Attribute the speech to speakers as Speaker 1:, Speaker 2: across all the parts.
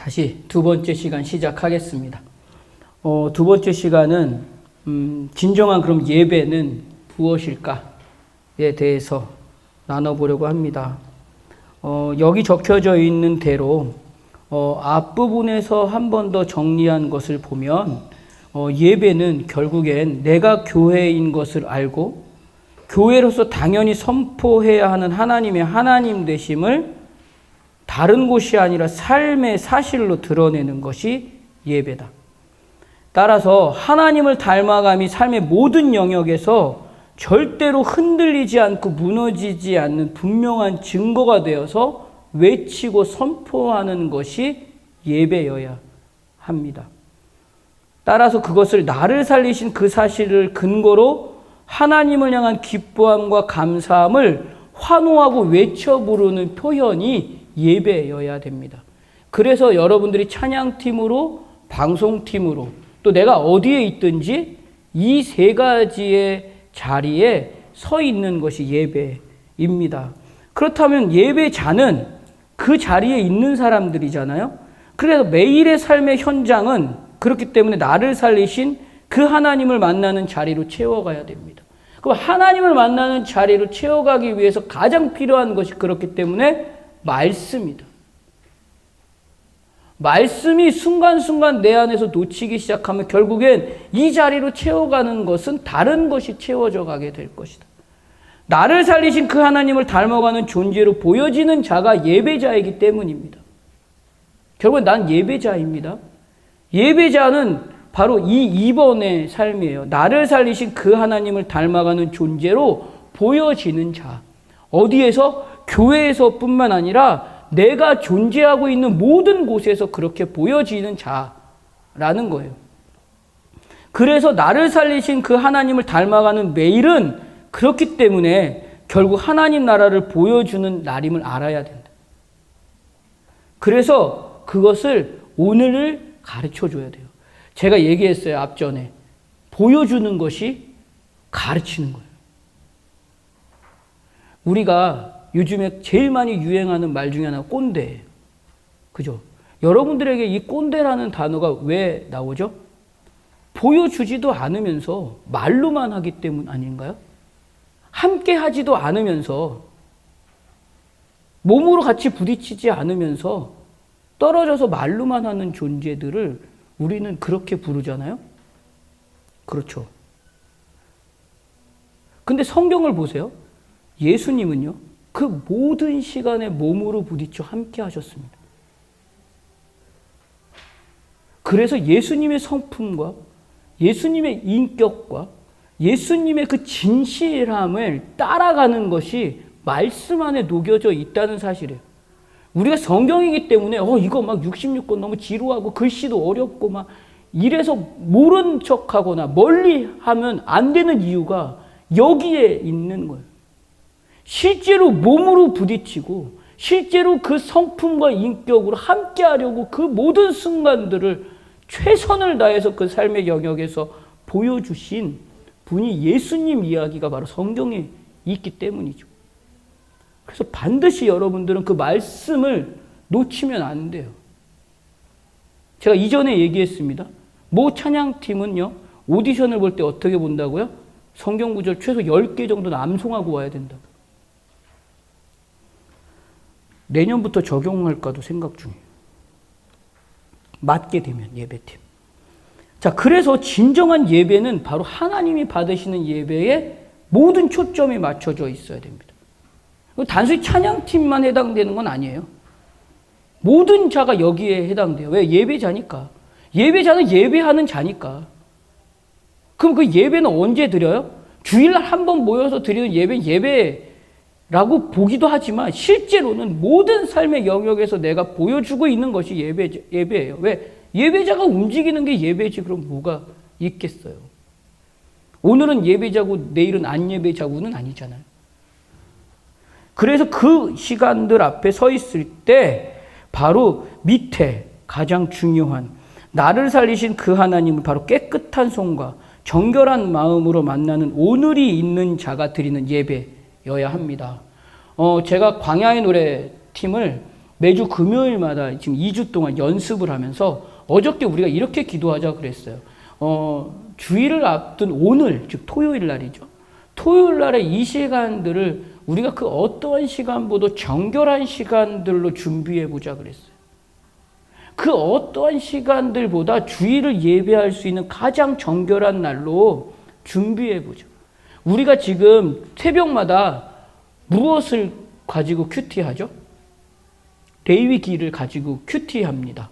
Speaker 1: 다시 두 번째 시간 시작하겠습니다. 두 번째 시간은 진정한 그럼 예배는 무엇일까에 대해서 나눠보려고 합니다. 여기 적혀져 있는 대로 앞부분에서 한 번 더 정리한 것을 보면 예배는 결국엔 내가 교회인 것을 알고 교회로서 당연히 선포해야 하는 하나님의 하나님 되심을 다른 곳이 아니라 삶의 사실로 드러내는 것이 예배다. 따라서 하나님을 닮아감이 삶의 모든 영역에서 절대로 흔들리지 않고 무너지지 않는 분명한 증거가 되어서 외치고 선포하는 것이 예배여야 합니다. 따라서 그것을 나를 살리신 그 사실을 근거로 하나님을 향한 기뻐함과 감사함을 환호하고 외쳐 부르는 표현이 예배여야 됩니다. 그래서 여러분들이 찬양팀으로, 방송팀으로, 또 내가 어디에 있든지 이 세 가지의 자리에 서 있는 것이 예배입니다. 그렇다면 예배자는 그 자리에 있는 사람들이잖아요. 그래서 매일의 삶의 현장은 그렇기 때문에 나를 살리신 그 하나님을 만나는 자리로 채워가야 됩니다. 그럼 하나님을 만나는 자리로 채워가기 위해서 가장 필요한 것이 그렇기 때문에 말씀이다. 말씀이 순간순간 내 안에서 놓치기 시작하면 결국엔 이 자리로 채워가는 것은 다른 것이 채워져 가게 될 것이다. 나를 살리신 그 하나님을 닮아가는 존재로 보여지는 자가 예배자이기 때문입니다. 결국엔 난 예배자입니다. 예배자는 바로 이 2번의 삶이에요. 나를 살리신 그 하나님을 닮아가는 존재로 보여지는 자. 어디에서? 교회에서 뿐만 아니라 내가 존재하고 있는 모든 곳에서 그렇게 보여지는 자라는 거예요. 그래서 나를 살리신 그 하나님을 닮아가는 매일은 그렇기 때문에 결국 하나님 나라를 보여주는 날임을 알아야 된다. 그래서 그것을 오늘을 가르쳐 줘야 돼요. 제가 얘기했어요, 앞전에. 보여주는 것이 가르치는 거예요. 우리가 요즘에 제일 많이 유행하는 말 중에 하나가 꼰대예요. 그죠? 여러분들에게 이 꼰대라는 단어가 왜 나오죠? 보여주지도 않으면서 말로만 하기 때문 아닌가요? 함께 하지도 않으면서 몸으로 같이 부딪히지 않으면서 떨어져서 말로만 하는 존재들을 우리는 그렇게 부르잖아요? 그렇죠. 근데 성경을 보세요. 예수님은요, 그 모든 시간에 몸으로 부딪혀 함께 하셨습니다. 그래서 예수님의 성품과 예수님의 인격과 예수님의 그 진실함을 따라가는 것이 말씀 안에 녹여져 있다는 사실이에요. 우리가 성경이기 때문에 이거 막 66권 너무 지루하고 글씨도 어렵고 막 이래서 모른 척하거나 멀리 하면 안 되는 이유가 여기에 있는 거예요. 실제로 몸으로 부딪히고 실제로 그 성품과 인격으로 함께 하려고 그 모든 순간들을 최선을 다해서 그 삶의 영역에서 보여주신 분이 예수님 이야기가 바로 성경에 있기 때문이죠. 그래서 반드시 여러분들은 그 말씀을 놓치면 안 돼요. 제가 이전에 얘기했습니다. 모 찬양팀은요, 오디션을 볼 때 어떻게 본다고요? 성경 구절 최소 10개 정도는 암송하고 와야 된다. 내년부터 적용할까도 생각 중이에요. 맞게 되면 예배팀. 자, 그래서 진정한 예배는 바로 하나님이 받으시는 예배에 모든 초점이 맞춰져 있어야 됩니다. 단순히 찬양팀만 해당되는 건 아니에요. 모든 자가 여기에 해당돼요. 왜? 예배자니까. 예배자는 예배하는 자니까. 그럼 그 예배는 언제 드려요? 주일날 한 번 모여서 드리는 예배라고 보기도 하지만 실제로는 모든 삶의 영역에서 내가 보여주고 있는 것이 예배예요. 왜? 예배자가 움직이는 게 예배지. 그럼 뭐가 있겠어요? 오늘은 예배자고 내일은 안 예배자고는 아니잖아요. 그래서 그 시간들 앞에 서 있을 때 바로 밑에 가장 중요한 나를 살리신 그 하나님을 바로 깨끗한 손과 정결한 마음으로 만나는 오늘이 있는 자가 드리는 예배여야 합니다. 제가 광야의 노래 팀을 매주 금요일마다 지금 2주 동안 연습을 하면서 어저께 우리가 이렇게 기도하자 그랬어요. 주일을 앞둔 오늘, 즉 토요일 날이죠. 토요일 날에 이 시간들을 우리가 그 어떠한 시간보다 정결한 시간들로 준비해 보자 그랬어요. 그 어떠한 시간들보다 주일을 예배할 수 있는 가장 정결한 날로 준비해 보죠. 우리가 지금 새벽마다 무엇을 가지고 큐티하죠? 레위기를 가지고 큐티합니다.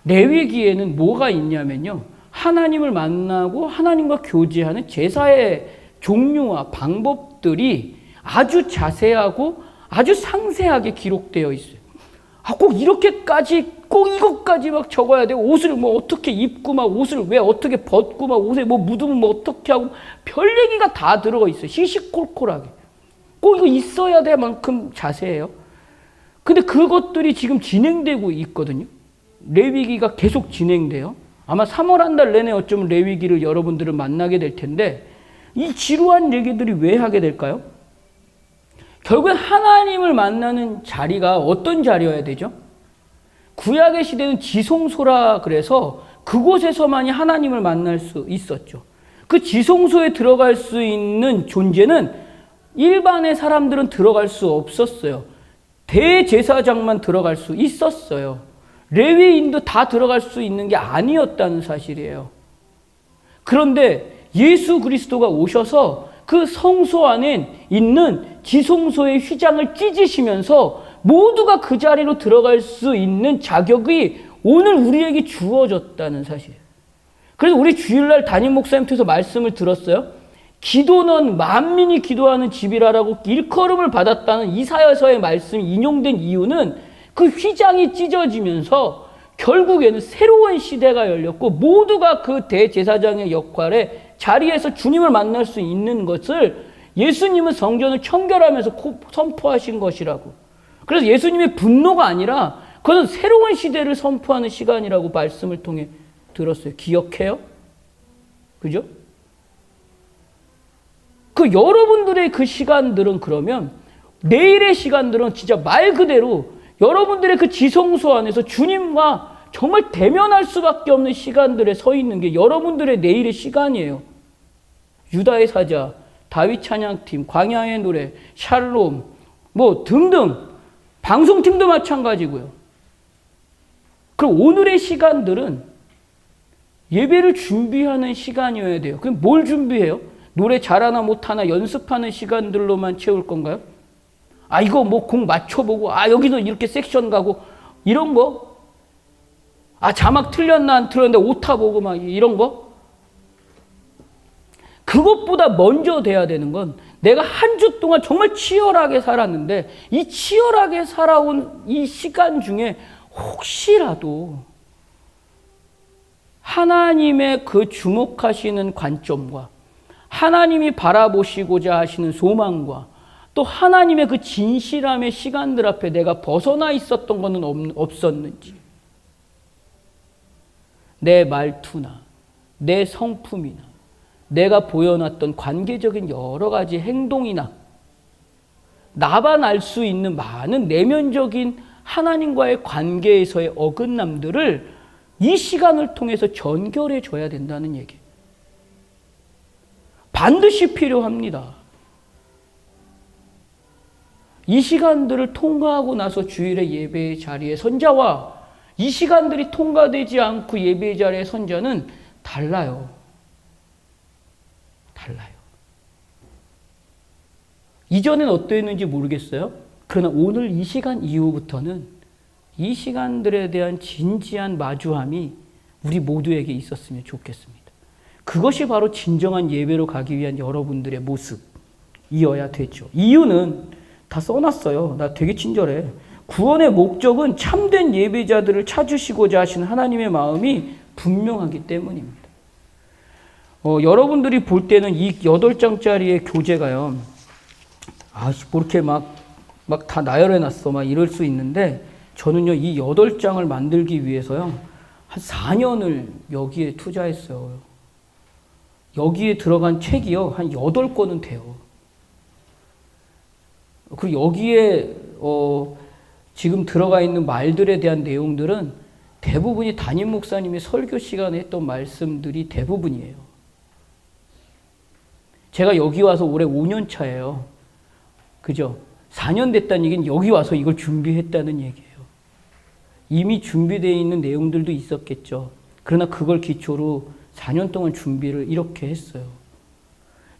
Speaker 1: 레위기에는 뭐가 있냐면요. 하나님을 만나고 하나님과 교제하는 제사의 종류와 방법들이 아주 자세하고 아주 상세하게 기록되어 있어요. 꼭 이렇게까지, 꼭 이것까지 막 적어야 돼. 옷을 뭐 어떻게 입고, 막 옷을 왜 어떻게 벗고, 막 옷에 뭐 묻으면 뭐 어떻게 하고, 별 얘기가 다 들어가 있어요. 시시콜콜하게. 꼭 이거 있어야 될 만큼 자세해요. 근데 그것들이 지금 진행되고 있거든요. 레위기가 계속 진행돼요. 아마 3월 한 달 내내 어쩌면 레위기를 여러분들을 만나게 될 텐데, 이 지루한 얘기들이 왜 하게 될까요? 결국엔 하나님을 만나는 자리가 어떤 자리여야 되죠? 구약의 시대는 지성소라 그래서 그곳에서만이 하나님을 만날 수 있었죠. 그 지성소에 들어갈 수 있는 존재는 일반의 사람들은 들어갈 수 없었어요. 대제사장만 들어갈 수 있었어요. 레위인도 다 들어갈 수 있는 게 아니었다는 사실이에요. 그런데 예수 그리스도가 오셔서 그 성소 안에 있는 지성소의 휘장을 찢으시면서 모두가 그 자리로 들어갈 수 있는 자격이 오늘 우리에게 주어졌다는 사실. 그래서 우리 주일날 담임 목사님께서 말씀을 들었어요. 기도는 만민이 기도하는 집이라라고 일컬음을 받았다는 이사야서의 말씀이 인용된 이유는 그 휘장이 찢어지면서 결국에는 새로운 시대가 열렸고 모두가 그 대제사장의 역할에 자리에서 주님을 만날 수 있는 것을 예수님은 성전을 청결하면서 선포하신 것이라고. 그래서 예수님의 분노가 아니라 그것은 새로운 시대를 선포하는 시간이라고 말씀을 통해 들었어요. 기억해요? 그죠? 그 여러분들의 그 시간들은 그러면 내일의 시간들은 진짜 말 그대로 여러분들의 그 지성소 안에서 주님과 정말 대면할 수밖에 없는 시간들에 서 있는 게 여러분들의 내일의 시간이에요. 유다의 사자, 다윗 찬양팀, 광야의 노래, 샬롬, 뭐 등등 방송팀도 마찬가지고요. 그럼 오늘의 시간들은 예배를 준비하는 시간이어야 돼요. 그럼 뭘 준비해요? 노래 잘하나 못하나 연습하는 시간들로만 채울 건가요? 이거 뭐 공 맞춰보고, 여기서 이렇게 섹션 가고, 이런 거? 자막 틀렸나 안 틀렸는데 오타 보고 막 이런 거? 그것보다 먼저 돼야 되는 건 내가 한 주 동안 정말 치열하게 살았는데 이 치열하게 살아온 이 시간 중에 혹시라도 하나님의 그 주목하시는 관점과 하나님이 바라보시고자 하시는 소망과 또 하나님의 그 진실함의 시간들 앞에 내가 벗어나 있었던 것은 없었는지, 내 말투나 내 성품이나 내가 보여놨던 관계적인 여러 가지 행동이나 나만 알 수 있는 많은 내면적인 하나님과의 관계에서의 어긋남들을 이 시간을 통해서 전결해 줘야 된다는 얘기. 반드시 필요합니다. 이 시간들을 통과하고 나서 주일의 예배의 자리에 선자와 이 시간들이 통과되지 않고 예배의 자리의 선자는 달라요. 달라요. 이전엔 어떠했는지 모르겠어요. 그러나 오늘 이 시간 이후부터는 이 시간들에 대한 진지한 마주함이 우리 모두에게 있었으면 좋겠습니다. 그것이 바로 진정한 예배로 가기 위한 여러분들의 모습이어야 되죠. 이유는 다 써놨어요. 나 되게 친절해. 구원의 목적은 참된 예배자들을 찾으시고자 하시는 하나님의 마음이 분명하기 때문입니다. 여러분들이 볼 때는 이 8장짜리의 교재가요. 뭐 이렇게 막 다 나열해놨어. 막 이럴 수 있는데 저는요, 이 8장을 만들기 위해서요, 한 4년을 여기에 투자했어요. 여기에 들어간 책이요, 한 8권은 돼요. 그리고 여기에, 지금 들어가 있는 말들에 대한 내용들은 대부분이 담임 목사님이 설교 시간에 했던 말씀들이 대부분이에요. 제가 여기 와서 올해 5년 차예요. 그죠? 4년 됐다는 얘기는 여기 와서 이걸 준비했다는 얘기예요. 이미 준비되어 있는 내용들도 있었겠죠. 그러나 그걸 기초로 4년 동안 준비를 이렇게 했어요.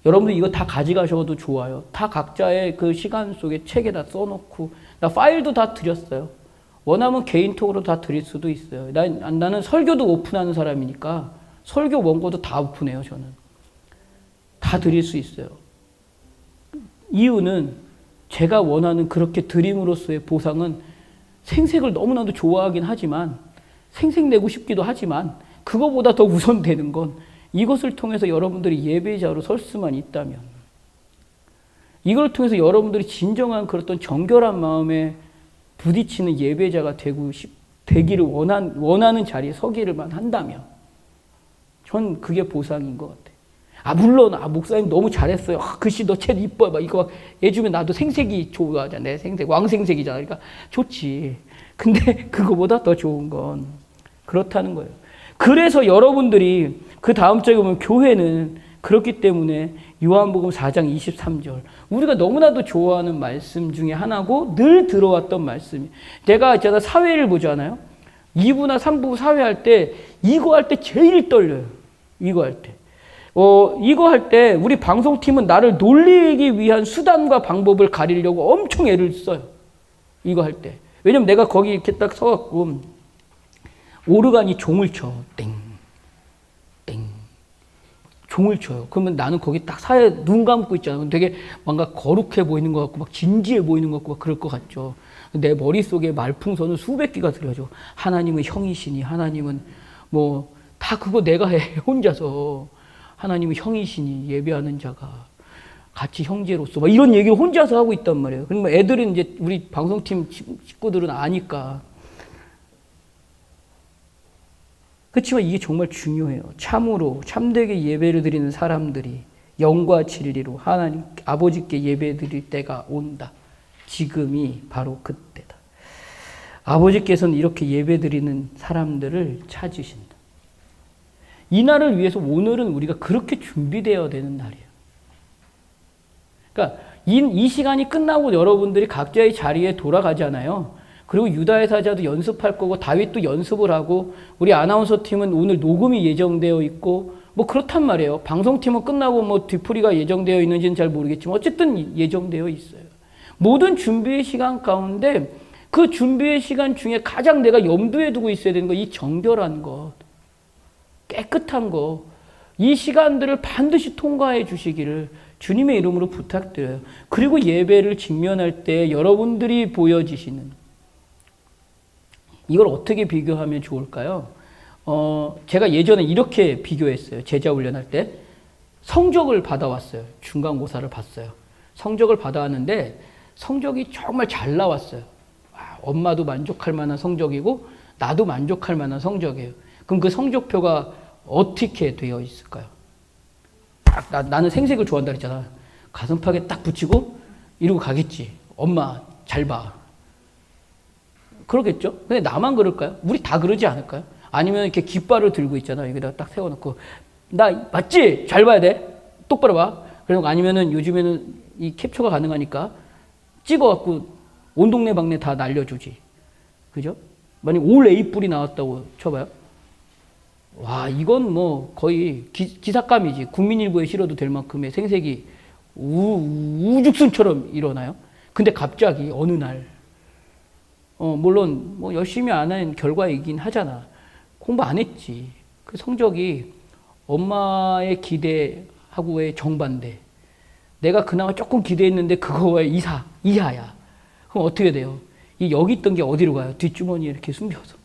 Speaker 1: 여러분들 이거 다 가져가셔도 좋아요. 다 각자의 그 시간 속에 책에다 써놓고, 나 파일도 다 드렸어요. 원하면 개인톡으로 다 드릴 수도 있어요. 나는 설교도 오픈하는 사람이니까 설교 원고도 다 오픈해요, 저는. 다 드릴 수 있어요. 이유는 제가 원하는 그렇게 드림으로서의 보상은 생색을 너무나도 좋아하긴 하지만, 생색내고 싶기도 하지만, 그거보다 더 우선되는 건 이것을 통해서 여러분들이 예배자로 설 수만 있다면, 이걸 통해서 여러분들이 진정한 그런 정결한 마음에 부딪히는 예배자가 되기를 원하는 자리에 서기를만 한다면, 전 그게 보상인 것 같아요. 물론, 목사님 너무 잘했어요. 글씨 너 책 이뻐. 막 이거 막 해주면 나도 생색이 좋아하잖아. 내 생색, 왕생색이잖아. 그러니까 좋지. 근데 그거보다 더 좋은 건 그렇다는 거예요. 그래서 여러분들이 그 다음 장에 보면 교회는 그렇기 때문에 요한복음 4장 23절. 우리가 너무나도 좋아하는 말씀 중에 하나고 늘 들어왔던 말씀이. 내가 있잖아, 사회를 보잖아요. 2부나 3부 사회할 때, 이거 할 때 제일 떨려요. 이거 할 때. 이거 할 때 우리 방송팀은 나를 놀리기 위한 수단과 방법을 가리려고 엄청 애를 써요. 이거 할 때. 왜냐면 내가 거기 이렇게 딱 서갖고 오르간이 종을 쳐. 땡, 땡. 종을 쳐요. 그러면 나는 거기 딱 사회 눈 감고 있잖아. 되게 뭔가 거룩해 보이는 것 같고 막 진지해 보이는 것 같고 막 그럴 것 같죠. 내 머릿속에 말풍선은 수백 개가 들어가죠. 하나님은 형이시니, 하나님은 뭐 다 그거 내가 해. 혼자서. 하나님은 형이시니, 예배하는 자가 같이 형제로서 막 이런 얘기를 혼자서 하고 있단 말이에요. 그러면 애들은 이제 우리 방송팀 식구들은 아니까. 그렇지만 이게 정말 중요해요. 참으로 참되게 예배를 드리는 사람들이 영과 진리로 하나님 아버지께 예배 드릴 때가 온다. 지금이 바로 그때다. 아버지께서는 이렇게 예배 드리는 사람들을 찾으신다. 이 날을 위해서 오늘은 우리가 그렇게 준비되어야 되는 날이에요. 그러니까 이 시간이 끝나고 여러분들이 각자의 자리에 돌아가잖아요. 그리고 유다의 사자도 연습할 거고 다윗도 연습을 하고 우리 아나운서 팀은 오늘 녹음이 예정되어 있고 뭐 그렇단 말이에요. 방송팀은 끝나고 뭐 뒤풀이가 예정되어 있는지는 잘 모르겠지만 어쨌든 예정되어 있어요. 모든 준비의 시간 가운데 그 준비의 시간 중에 가장 내가 염두에 두고 있어야 되는 거, 이 정결한 것, 깨끗한 거, 이 시간들을 반드시 통과해 주시기를 주님의 이름으로 부탁드려요. 그리고 예배를 직면할 때 여러분들이 보여지시는, 이걸 어떻게 비교하면 좋을까요? 제가 예전에 이렇게 비교했어요. 제자 훈련할 때. 성적을 받아왔어요. 중간고사를 봤어요. 성적을 받아왔는데 성적이 정말 잘 나왔어요. 엄마도 만족할 만한 성적이고 나도 만족할 만한 성적이에요. 그럼 그 성적표가 어떻게 되어 있을까요? 나는 생색을 좋아한다 그랬잖아. 가슴팍에 딱 붙이고 이러고 가겠지. 엄마 잘 봐. 그러겠죠? 근데 나만 그럴까요? 우리 다 그러지 않을까요? 아니면 이렇게 깃발을 들고 있잖아. 여기다가 딱 세워놓고 나 맞지? 잘 봐야 돼. 똑바로 봐. 그리고 아니면은 요즘에는 이 캡처가 가능하니까 찍어갖고 온 동네 방네 다 날려주지. 그죠? 만약 올 A뿔이 나왔다고 쳐봐요. 와, 이건 뭐 거의 기삭감이지. 국민일보에 실어도 될 만큼의 생색이 우죽순처럼 일어나요. 근데 갑자기 어느 날, 물론 뭐 열심히 안 한 결과이긴 하잖아. 공부 안 했지. 그 성적이 엄마의 기대하고의 정반대. 내가 그나마 조금 기대했는데 그거의 이하야. 그럼 어떻게 돼요? 이 여기 있던 게 어디로 가요? 뒷주머니에 이렇게 숨겨서.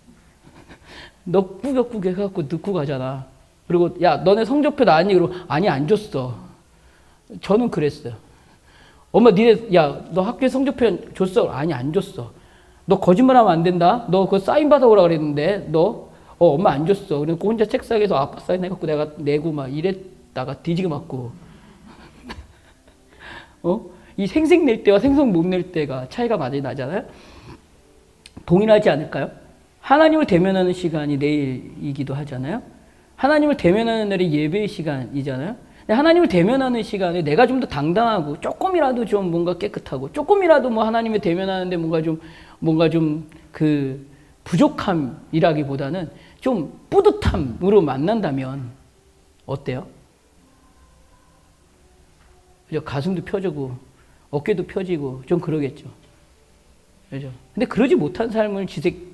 Speaker 1: 너 꾸역꾸역 해갖고 넣고 가잖아. 그리고 야, 너네 성적표 나왔니? 그러고 아니, 안 줬어. 저는 그랬어요. 엄마 니네, 야, 너 학교에 성적표 줬어? 아니, 안 줬어. 너 거짓말하면 안 된다. 너 그거 사인 받아오라 그랬는데 너 엄마 안 줬어. 그래서 혼자 책상에서 아빠 사인 해갖고 내가 내고 막 이랬다가 뒤지게 맞고. 이 생색 낼 때와 생색 못 낼 때가 차이가 많이 나잖아요. 동일하지 않을까요? 하나님을 대면하는 시간이 내일이기도 하잖아요. 하나님을 대면하는 날이 예배의 시간이잖아요. 근데 하나님을 대면하는 시간에 내가 좀 더 당당하고 조금이라도 좀 뭔가 깨끗하고 조금이라도 뭐 하나님을 대면하는데 뭔가 좀 그 부족함이라기보다는 좀 뿌듯함으로 만난다면 어때요? 그죠? 가슴도 펴지고 어깨도 펴지고 좀 그러겠죠. 그죠? 근데 그러지 못한 삶을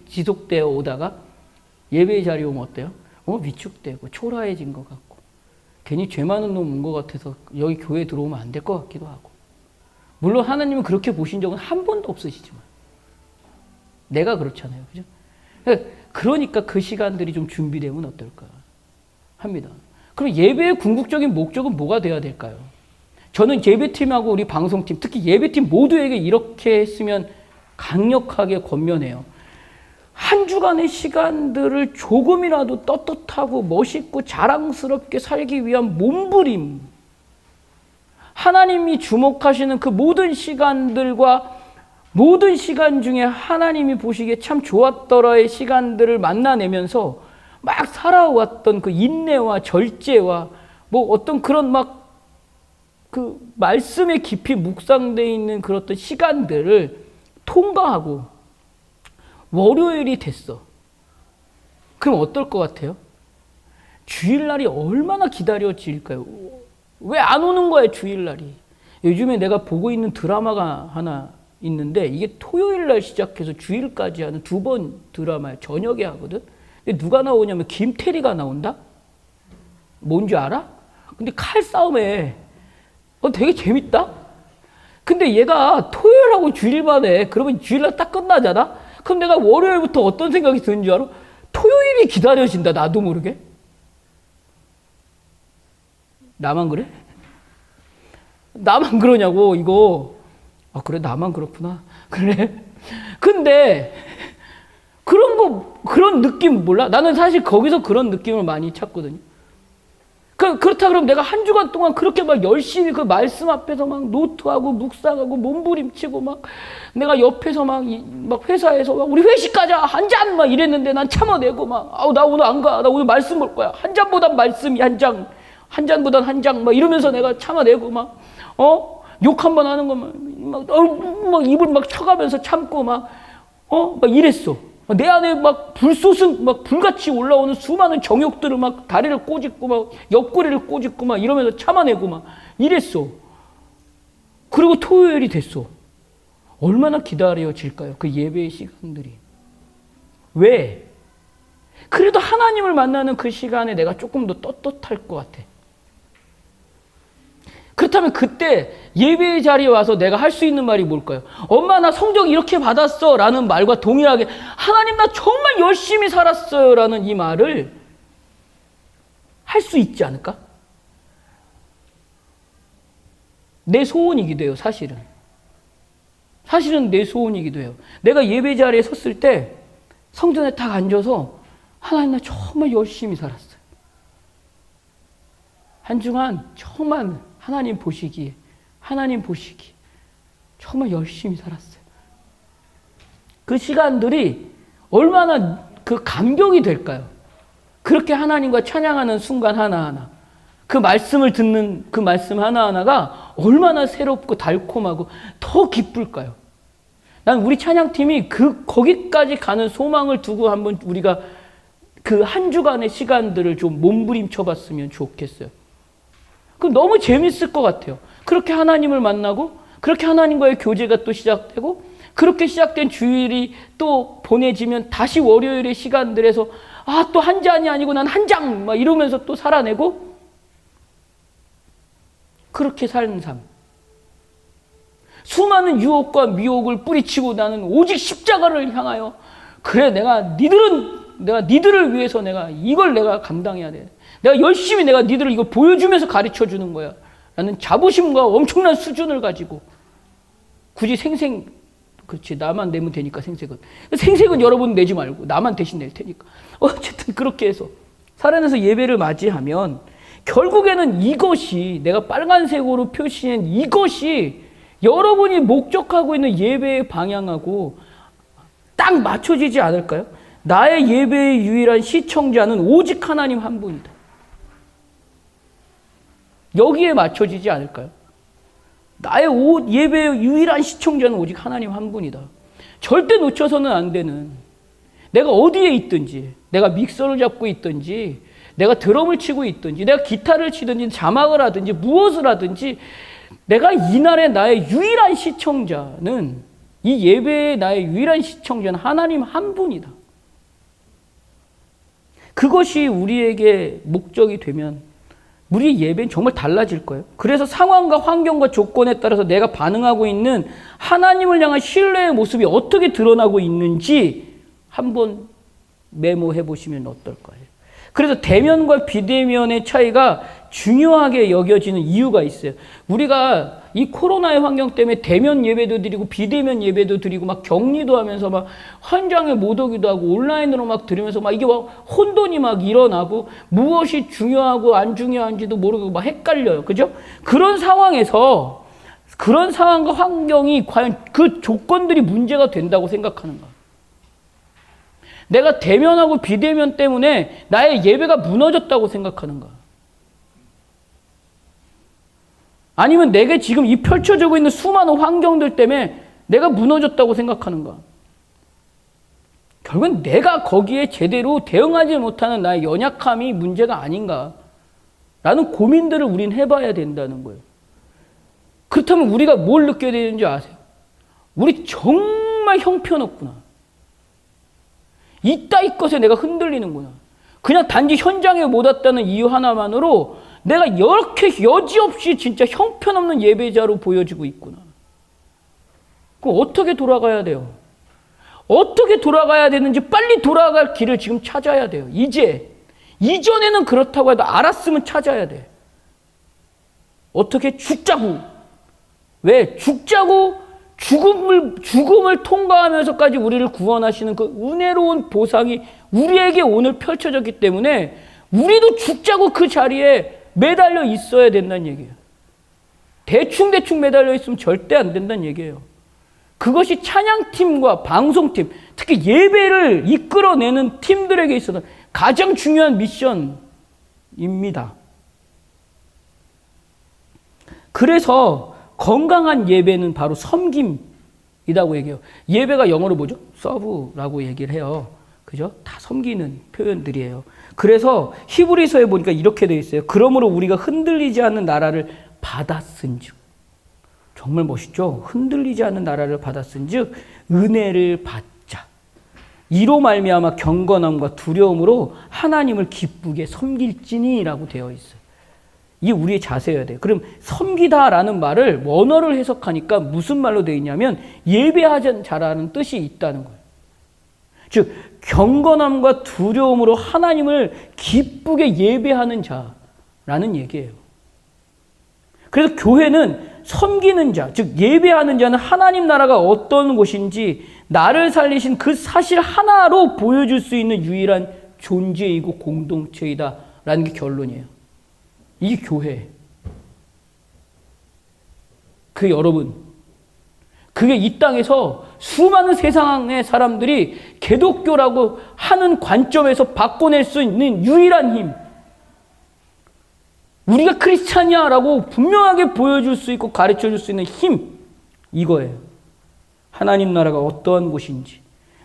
Speaker 1: 지속되어 오다가 예배의 자리에 오면 어때요? 위축되고 초라해진 것 같고 괜히 죄 많은 놈 온 것 같아서 여기 교회에 들어오면 안 될 것 같기도 하고. 물론 하나님은 그렇게 보신 적은 한 번도 없으시지만 내가 그렇잖아요. 그죠? 그러니까 그 시간들이 좀 준비되면 어떨까 합니다. 그럼 예배의 궁극적인 목적은 뭐가 돼야 될까요? 저는 예배팀하고 우리 방송팀, 특히 예배팀 모두에게 이렇게 했으면 강력하게 권면해요. 한 주간의 시간들을 조금이라도 떳떳하고 멋있고 자랑스럽게 살기 위한 몸부림. 하나님이 주목하시는 그 모든 시간들과 모든 시간 중에 하나님이 보시기에 참 좋았더라의 시간들을 만나내면서 막 살아왔던 그 인내와 절제와 뭐 어떤 그런 막 그 말씀에 깊이 묵상되어 있는 그런 어떤 시간들을 통과하고 월요일이 됐어. 그럼 어떨 것 같아요? 주일날이 얼마나 기다려질까요? 왜 안 오는 거예요, 주일날이? 요즘에 내가 보고 있는 드라마가 하나 있는데 이게 토요일날 시작해서 주일까지 하는 2번 드라마예요. 저녁에 하거든. 근데 누가 나오냐면 김태리가 나온다? 뭔지 알아? 근데 칼싸움에 되게 재밌다? 근데 얘가 토요일하고 주일만 해. 그러면 주일날 딱 끝나잖아? 그럼 내가 월요일부터 어떤 생각이 드는 줄 알아? 토요일이 기다려진다, 나도 모르게. 나만 그래? 나만 그러냐고, 이거. 아, 그래, 나만 그렇구나. 그래. 근데, 그런 느낌 몰라? 나는 사실 거기서 그런 느낌을 많이 찾거든요. 그렇다 그러면 내가 한 주간 동안 그렇게 막 열심히 그 말씀 앞에서 막 노트하고 묵상하고 몸부림치고 막 내가 옆에서 막 회사에서 막 우리 회식 가자 한 잔 막 이랬는데 난 참아내고 막 나 오늘 안 가. 나 오늘 말씀 볼 거야. 한 잔보단 말씀이 한 장. 한 잔보단 한 장 막 이러면서 내가 참아내고 막 욕 한 번 하는 거 막 입을 막 쳐가면서 참고 막 이랬어. 내 안에 막 불꽃은 막 불같이 올라오는 수많은 정욕들을 막 다리를 꼬집고 막 옆구리를 꼬집고 막 이러면서 참아내고 막 이랬어. 그리고 토요일이 됐어. 얼마나 기다려질까요? 그 예배의 시간들이. 왜? 그래도 하나님을 만나는 그 시간에 내가 조금 더 떳떳할 것 같아. 그렇다면 그때 예배의 자리에 와서 내가 할 수 있는 말이 뭘까요? 엄마 나 성적 이렇게 받았어 라는 말과 동일하게 하나님 나 정말 열심히 살았어요 라는 이 말을 할 수 있지 않을까? 내 소원이기도 해요, 사실은. 사실은 내 소원이기도 해요. 내가 예배 자리에 섰을 때 성전에 딱 앉아서 하나님 나 정말 열심히 살았어요. 한 주간 정말 하나님 보시기에 정말 열심히 살았어요. 그 시간들이 얼마나 그 감격이 될까요? 그렇게 하나님과 찬양하는 순간 하나하나, 그 말씀을 듣는 그 말씀 하나하나가 얼마나 새롭고 달콤하고 더 기쁠까요? 난 우리 찬양팀이 거기까지 가는 소망을 두고 한번 우리가 그 한 주간의 시간들을 좀 몸부림쳐 봤으면 좋겠어요. 그럼 너무 재밌을 것 같아요. 그렇게 하나님을 만나고, 그렇게 하나님과의 교제가 또 시작되고, 그렇게 시작된 주일이 또 보내지면 다시 월요일의 시간들에서 또 한 잔이 아니고 난 한 장 막 이러면서 또 살아내고, 그렇게 사는 삶. 수많은 유혹과 미혹을 뿌리치고 나는 오직 십자가를 향하여, 그래 내가 니들을 위해서 이걸 내가 감당해야 돼. 내가 열심히 니들을 이거 보여주면서 가르쳐 주는 거야. 라는 자부심과 엄청난 수준을 가지고 굳이 그렇지 나만 내면 되니까 생색은 여러분 내지 말고 나만 대신 낼 테니까. 어쨌든 그렇게 해서 살아내서 예배를 맞이하면 결국에는 이것이 내가 빨간색으로 표시한 이것이 여러분이 목적하고 있는 예배의 방향하고 딱 딱 맞춰지지 않을까요? 나의 예배의 유일한 시청자는 오직 하나님 한 분이다. 여기에 맞춰지지 않을까요? 나의 예배의 유일한 시청자는 오직 하나님 한 분이다. 절대 놓쳐서는 안 되는, 내가 어디에 있든지, 내가 믹서를 잡고 있든지, 내가 드럼을 치고 있든지, 내가 기타를 치든지, 자막을 하든지, 무엇을 하든지, 내가 이날의 나의 유일한 시청자는, 이 예배의 나의 유일한 시청자는 하나님 한 분이다. 그것이 우리에게 목적이 되면 우리 예배는 정말 달라질 거예요. 그래서 상황과 환경과 조건에 따라서 내가 반응하고 있는 하나님을 향한 신뢰의 모습이 어떻게 드러나고 있는지 한번 메모해 보시면 어떨까요? 그래서 대면과 비대면의 차이가 중요하게 여겨지는 이유가 있어요. 우리가 이 코로나의 환경 때문에 대면 예배도 드리고 비대면 예배도 드리고 막 격리도 하면서 막 현장에 못 오기도 하고 온라인으로 막 들으면서 막 이게 막 혼돈이 막 일어나고 무엇이 중요하고 안 중요한지도 모르고 막 헷갈려요. 그죠? 그런 상황에서 그런 상황과 환경이 과연 그 조건들이 문제가 된다고 생각하는가? 내가 대면하고 비대면 때문에 나의 예배가 무너졌다고 생각하는가? 아니면 내게 지금 이 펼쳐지고 있는 수많은 환경들 때문에 내가 무너졌다고 생각하는가? 결국은 내가 거기에 제대로 대응하지 못하는 나의 연약함이 문제가 아닌가? 라는 고민들을 우린 해봐야 된다는 거예요. 그렇다면 우리가 뭘 느껴야 되는지 아세요? 우리 정말 형편없구나. 이따위 것에 내가 흔들리는구나. 그냥 단지 현장에 못 왔다는 이유 하나만으로 내가 이렇게 여지없이 진짜 형편없는 예배자로 보여지고 있구나. 그럼 어떻게 돌아가야 돼요? 어떻게 돌아가야 되는지 빨리 돌아갈 길을 지금 찾아야 돼요. 이전에는 그렇다고 해도 알았으면 찾아야 돼. 어떻게? 죽자고. 왜? 죽자고 죽음을 통과하면서까지 우리를 구원하시는 그 은혜로운 보상이 우리에게 오늘 펼쳐졌기 때문에 우리도 죽자고 그 자리에 매달려 있어야 된다는 얘기예요. 대충 매달려 있으면 절대 안 된다는 얘기예요. 그것이 찬양팀과 방송팀, 특히 예배를 이끌어내는 팀들에게 있어서 가장 중요한 미션입니다. 그래서 건강한 예배는 바로 섬김이라고 얘기해요. 예배가 영어로 뭐죠? 서브라고 얘기를 해요. 그죠? 다 섬기는 표현들이에요. 그래서 히브리서에 보니까 이렇게 되어 있어요. 그러므로 우리가 흔들리지 않는 나라를 받았은즉. 정말 멋있죠? 흔들리지 않는 나라를 받았은즉 은혜를 받자. 이로 말미암아 경건함과 두려움으로 하나님을 기쁘게 섬길지니라고 되어 있어요. 이게 우리의 자세여야 돼요. 그럼 섬기다라는 말을 원어를 해석하니까 무슨 말로 되어 있냐면 예배하자는 자라는 뜻이 있다는 거예요. 즉 경건함과 두려움으로 하나님을 기쁘게 예배하는 자라는 얘기예요. 그래서 교회는 섬기는 자, 즉 예배하는 자는 하나님 나라가 어떤 곳인지 나를 살리신 그 사실 하나로 보여줄 수 있는 유일한 존재이고 공동체이다라는 게 결론이에요. 이게 교회. 그 여러분, 그게 이 땅에서 수많은 세상의 사람들이 기독교라고 하는 관점에서 바꿔낼 수 있는 유일한 힘. 우리가 크리스찬이야라고 분명하게 보여줄 수 있고 가르쳐줄 수 있는 힘. 이거예요. 하나님 나라가 어떠한 곳인지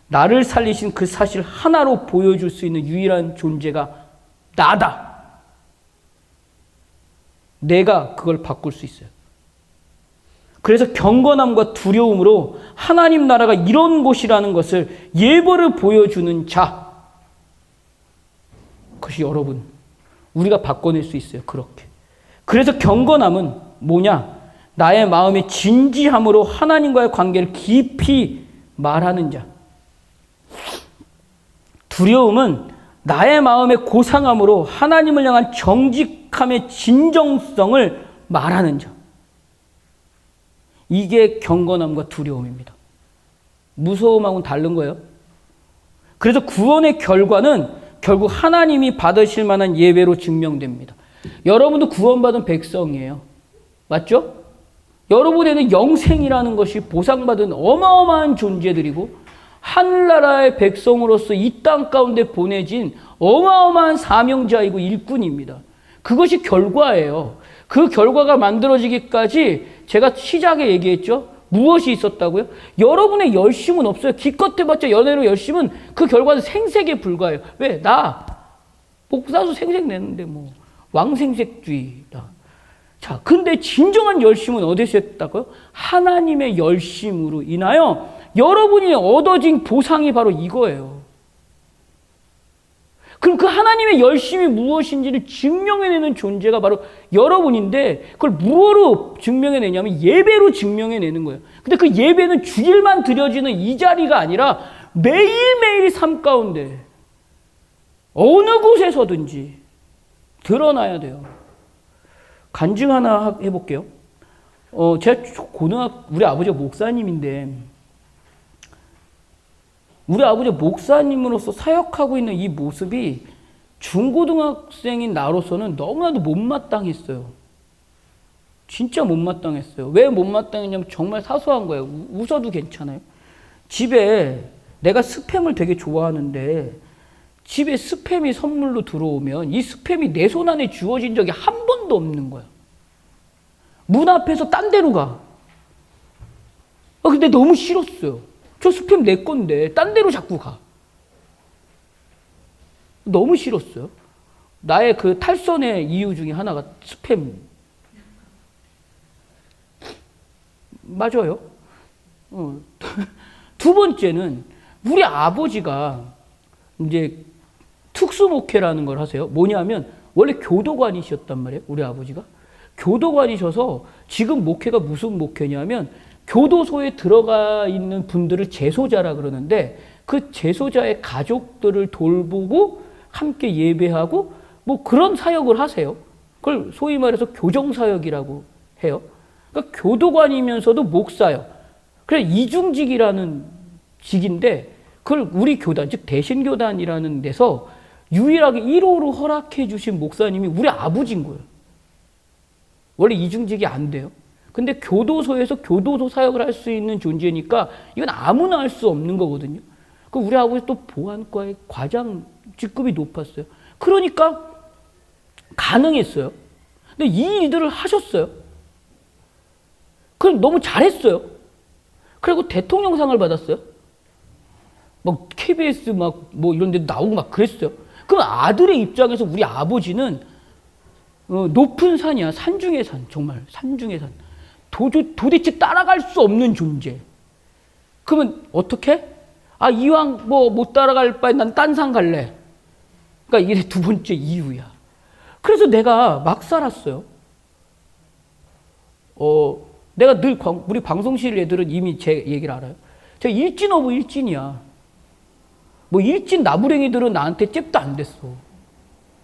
Speaker 1: 나를 살리신 그 사실 하나로 보여줄 수 있는 유일한 존재가 나다. 내가 그걸 바꿀 수 있어요. 그래서 경건함과 두려움으로 하나님 나라가 이런 곳이라는 것을 예보를 보여주는 자. 그것이 여러분, 우리가 바꿔낼 수 있어요. 그렇게. 그래서 경건함은 뭐냐? 나의 마음의 진지함으로 하나님과의 관계를 깊이 말하는 자. 두려움은 나의 마음의 고상함으로 하나님을 향한 정직함의 진정성을 말하는 자. 이게 경건함과 두려움입니다. 무서움하고는 다른 거예요. 그래서 구원의 결과는 결국 하나님이 받으실 만한 예배로 증명됩니다. 여러분도 구원받은 백성이에요. 맞죠? 여러분에는 영생이라는 것이 보상받은 어마어마한 존재들이고 하늘나라의 백성으로서 이 땅 가운데 보내진 어마어마한 사명자이고 일꾼입니다. 그것이 결과예요. 그 결과가 만들어지기까지 제가 시작에 얘기했죠. 무엇이 있었다고요? 여러분의 열심은 없어요. 기껏 해봤자 연애로 열심은 그 결과는 생색에 불과해요. 왜? 나 목사도 생색 내는데 뭐 왕생색주의다. 자, 근데 진정한 열심은 어디서 했다고요? 하나님의 열심으로 인하여 여러분이 얻어진 보상이 바로 이거예요. 그럼 그 하나님의 열심이 무엇인지를 증명해내는 존재가 바로 여러분인데 그걸 무엇으로 증명해내냐면 예배로 증명해내는 거예요. 근데 그 예배는 주일만 드려지는 이 자리가 아니라 매일매일 삶 가운데 어느 곳에서든지 드러나야 돼요. 간증 하나 해볼게요. 제가 우리 아버지가 목사님인데 우리 아버지 목사님으로서 사역하고 있는 이 모습이 중고등학생인 나로서는 너무나도 못마땅했어요. 진짜 못마땅했어요. 왜 못마땅했냐면 정말 사소한 거예요. 웃어도 괜찮아요. 집에 내가 스팸을 되게 좋아하는데 집에 스팸이 선물로 들어오면 이 스팸이 내 손 안에 주어진 적이 한 번도 없는 거야. 문 앞에서 딴 데로 가. 근데 너무 싫었어요. 저 스팸 내 건데 딴 데로 자꾸 가. 너무 싫었어요. 나의 그 탈선의 이유 중에 하나가 스팸. 맞아요. 두 번째는 우리 아버지가 이제 특수목회라는 걸 하세요. 뭐냐면 원래 교도관이셨단 말이에요. 우리 아버지가. 교도관이셔서 지금 목회가 무슨 목회냐면 교도소에 들어가 있는 분들을 재소자라 그러는데 그 재소자의 가족들을 돌보고 함께 예배하고 뭐 그런 사역을 하세요. 그걸 소위 말해서 교정사역이라고 해요. 그러니까 교도관이면서도 목사요. 그래 이중직이라는 직인데 그걸 우리 교단 즉 대신교단이라는 데서 유일하게 1호로 허락해 주신 목사님이 우리 아버지인 거예요. 원래 이중직이 안 돼요. 근데 교도소에서 교도소 사역을 할 수 있는 존재니까 이건 아무나 할 수 없는 거거든요. 그 우리 아버지 또 보안과의 과장 직급이 높았어요. 그러니까 가능했어요. 근데 이 일들을 하셨어요. 그럼 너무 잘했어요. 그리고 대통령상을 받았어요. 막 KBS 막 뭐 이런 데 나오고 막 그랬어요. 그럼 아들의 입장에서 우리 아버지는 높은 산이야. 산 중의 산. 정말 산 중의 산. 도대체 따라갈 수 없는 존재. 그러면 어떻게? 이왕 뭐 못 따라갈 바에 난 딴 산 갈래. 그러니까 이게 두 번째 이유야. 그래서 내가 막 살았어요. 내가 늘 우리 방송실 애들은 이미 제 얘기를 알아요. 제가 일진 오브 일진이야. 뭐 일진 나부랭이들은 나한테 잽도 안 됐어.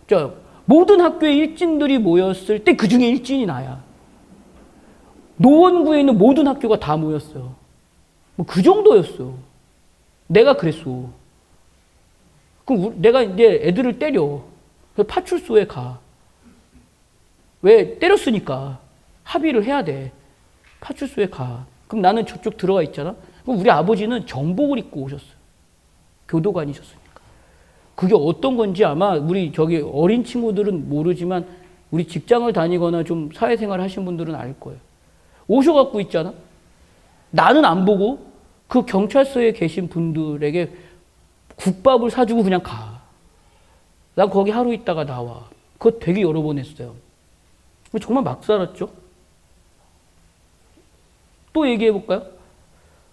Speaker 1: 자, 모든 학교의 일진들이 모였을 때 그 중에 일진이 나야. 노원구에 있는 모든 학교가 다 모였어요. 뭐 그 정도였어. 내가 그랬어. 그럼 내가 이제 애들을 때려. 그래서 파출소에 가. 왜? 때렸으니까. 합의를 해야 돼. 파출소에 가. 그럼 나는 저쪽 들어가 있잖아. 그럼 우리 아버지는 정복을 입고 오셨어요. 교도관이셨으니까. 그게 어떤 건지 아마 우리 어린 친구들은 모르지만 우리 직장을 다니거나 좀 사회생활 하신 분들은 알 거예요. 오셔갖고 있잖아. 나는 안 보고 그 경찰서에 계신 분들에게 국밥을 사주고 그냥 가. 난 거기 하루 있다가 나와. 그거 되게 여러 번 했어요. 정말 막 살았죠. 또 얘기해 볼까요?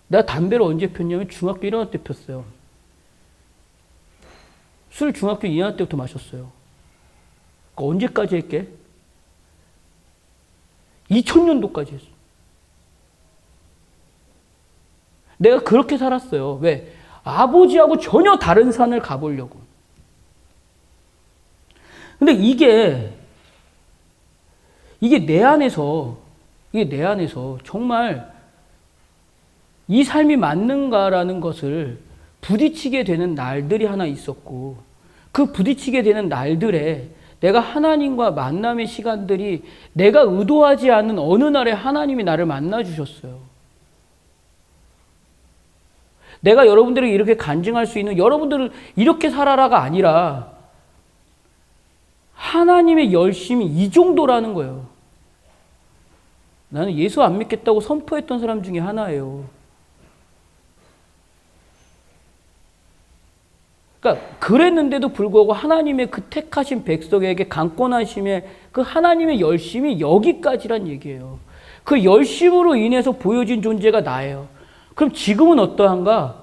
Speaker 1: 내가 담배를 언제 폈냐면 중학교 1학년 때 폈어요. 술 중학교 2학년 때부터 마셨어요. 그러니까 언제까지 했게? 2000년도까지 했어. 내가 그렇게 살았어요. 왜? 아버지하고 전혀 다른 산을 가보려고. 근데 이게 내 안에서 정말 이 삶이 맞는가라는 것을 부딪히게 되는 날들이 하나 있었고, 그 부딪히게 되는 날들에 내가 하나님과 만남의 시간들이 내가 의도하지 않은 어느 날에 하나님이 나를 만나 주셨어요. 내가 여러분들에게 이렇게 간증할 수 있는 여러분들은 이렇게 살아라가 아니라 하나님의 열심이 이 정도라는 거예요. 나는 예수 안 믿겠다고 선포했던 사람 중에 하나예요. 그러니까 그랬는데도 불구하고 하나님의 그 택하신 백성에게 강권하심의 그 하나님의 열심이 여기까지란 얘기예요. 그 열심으로 인해서 보여진 존재가 나예요. 그럼 지금은 어떠한가?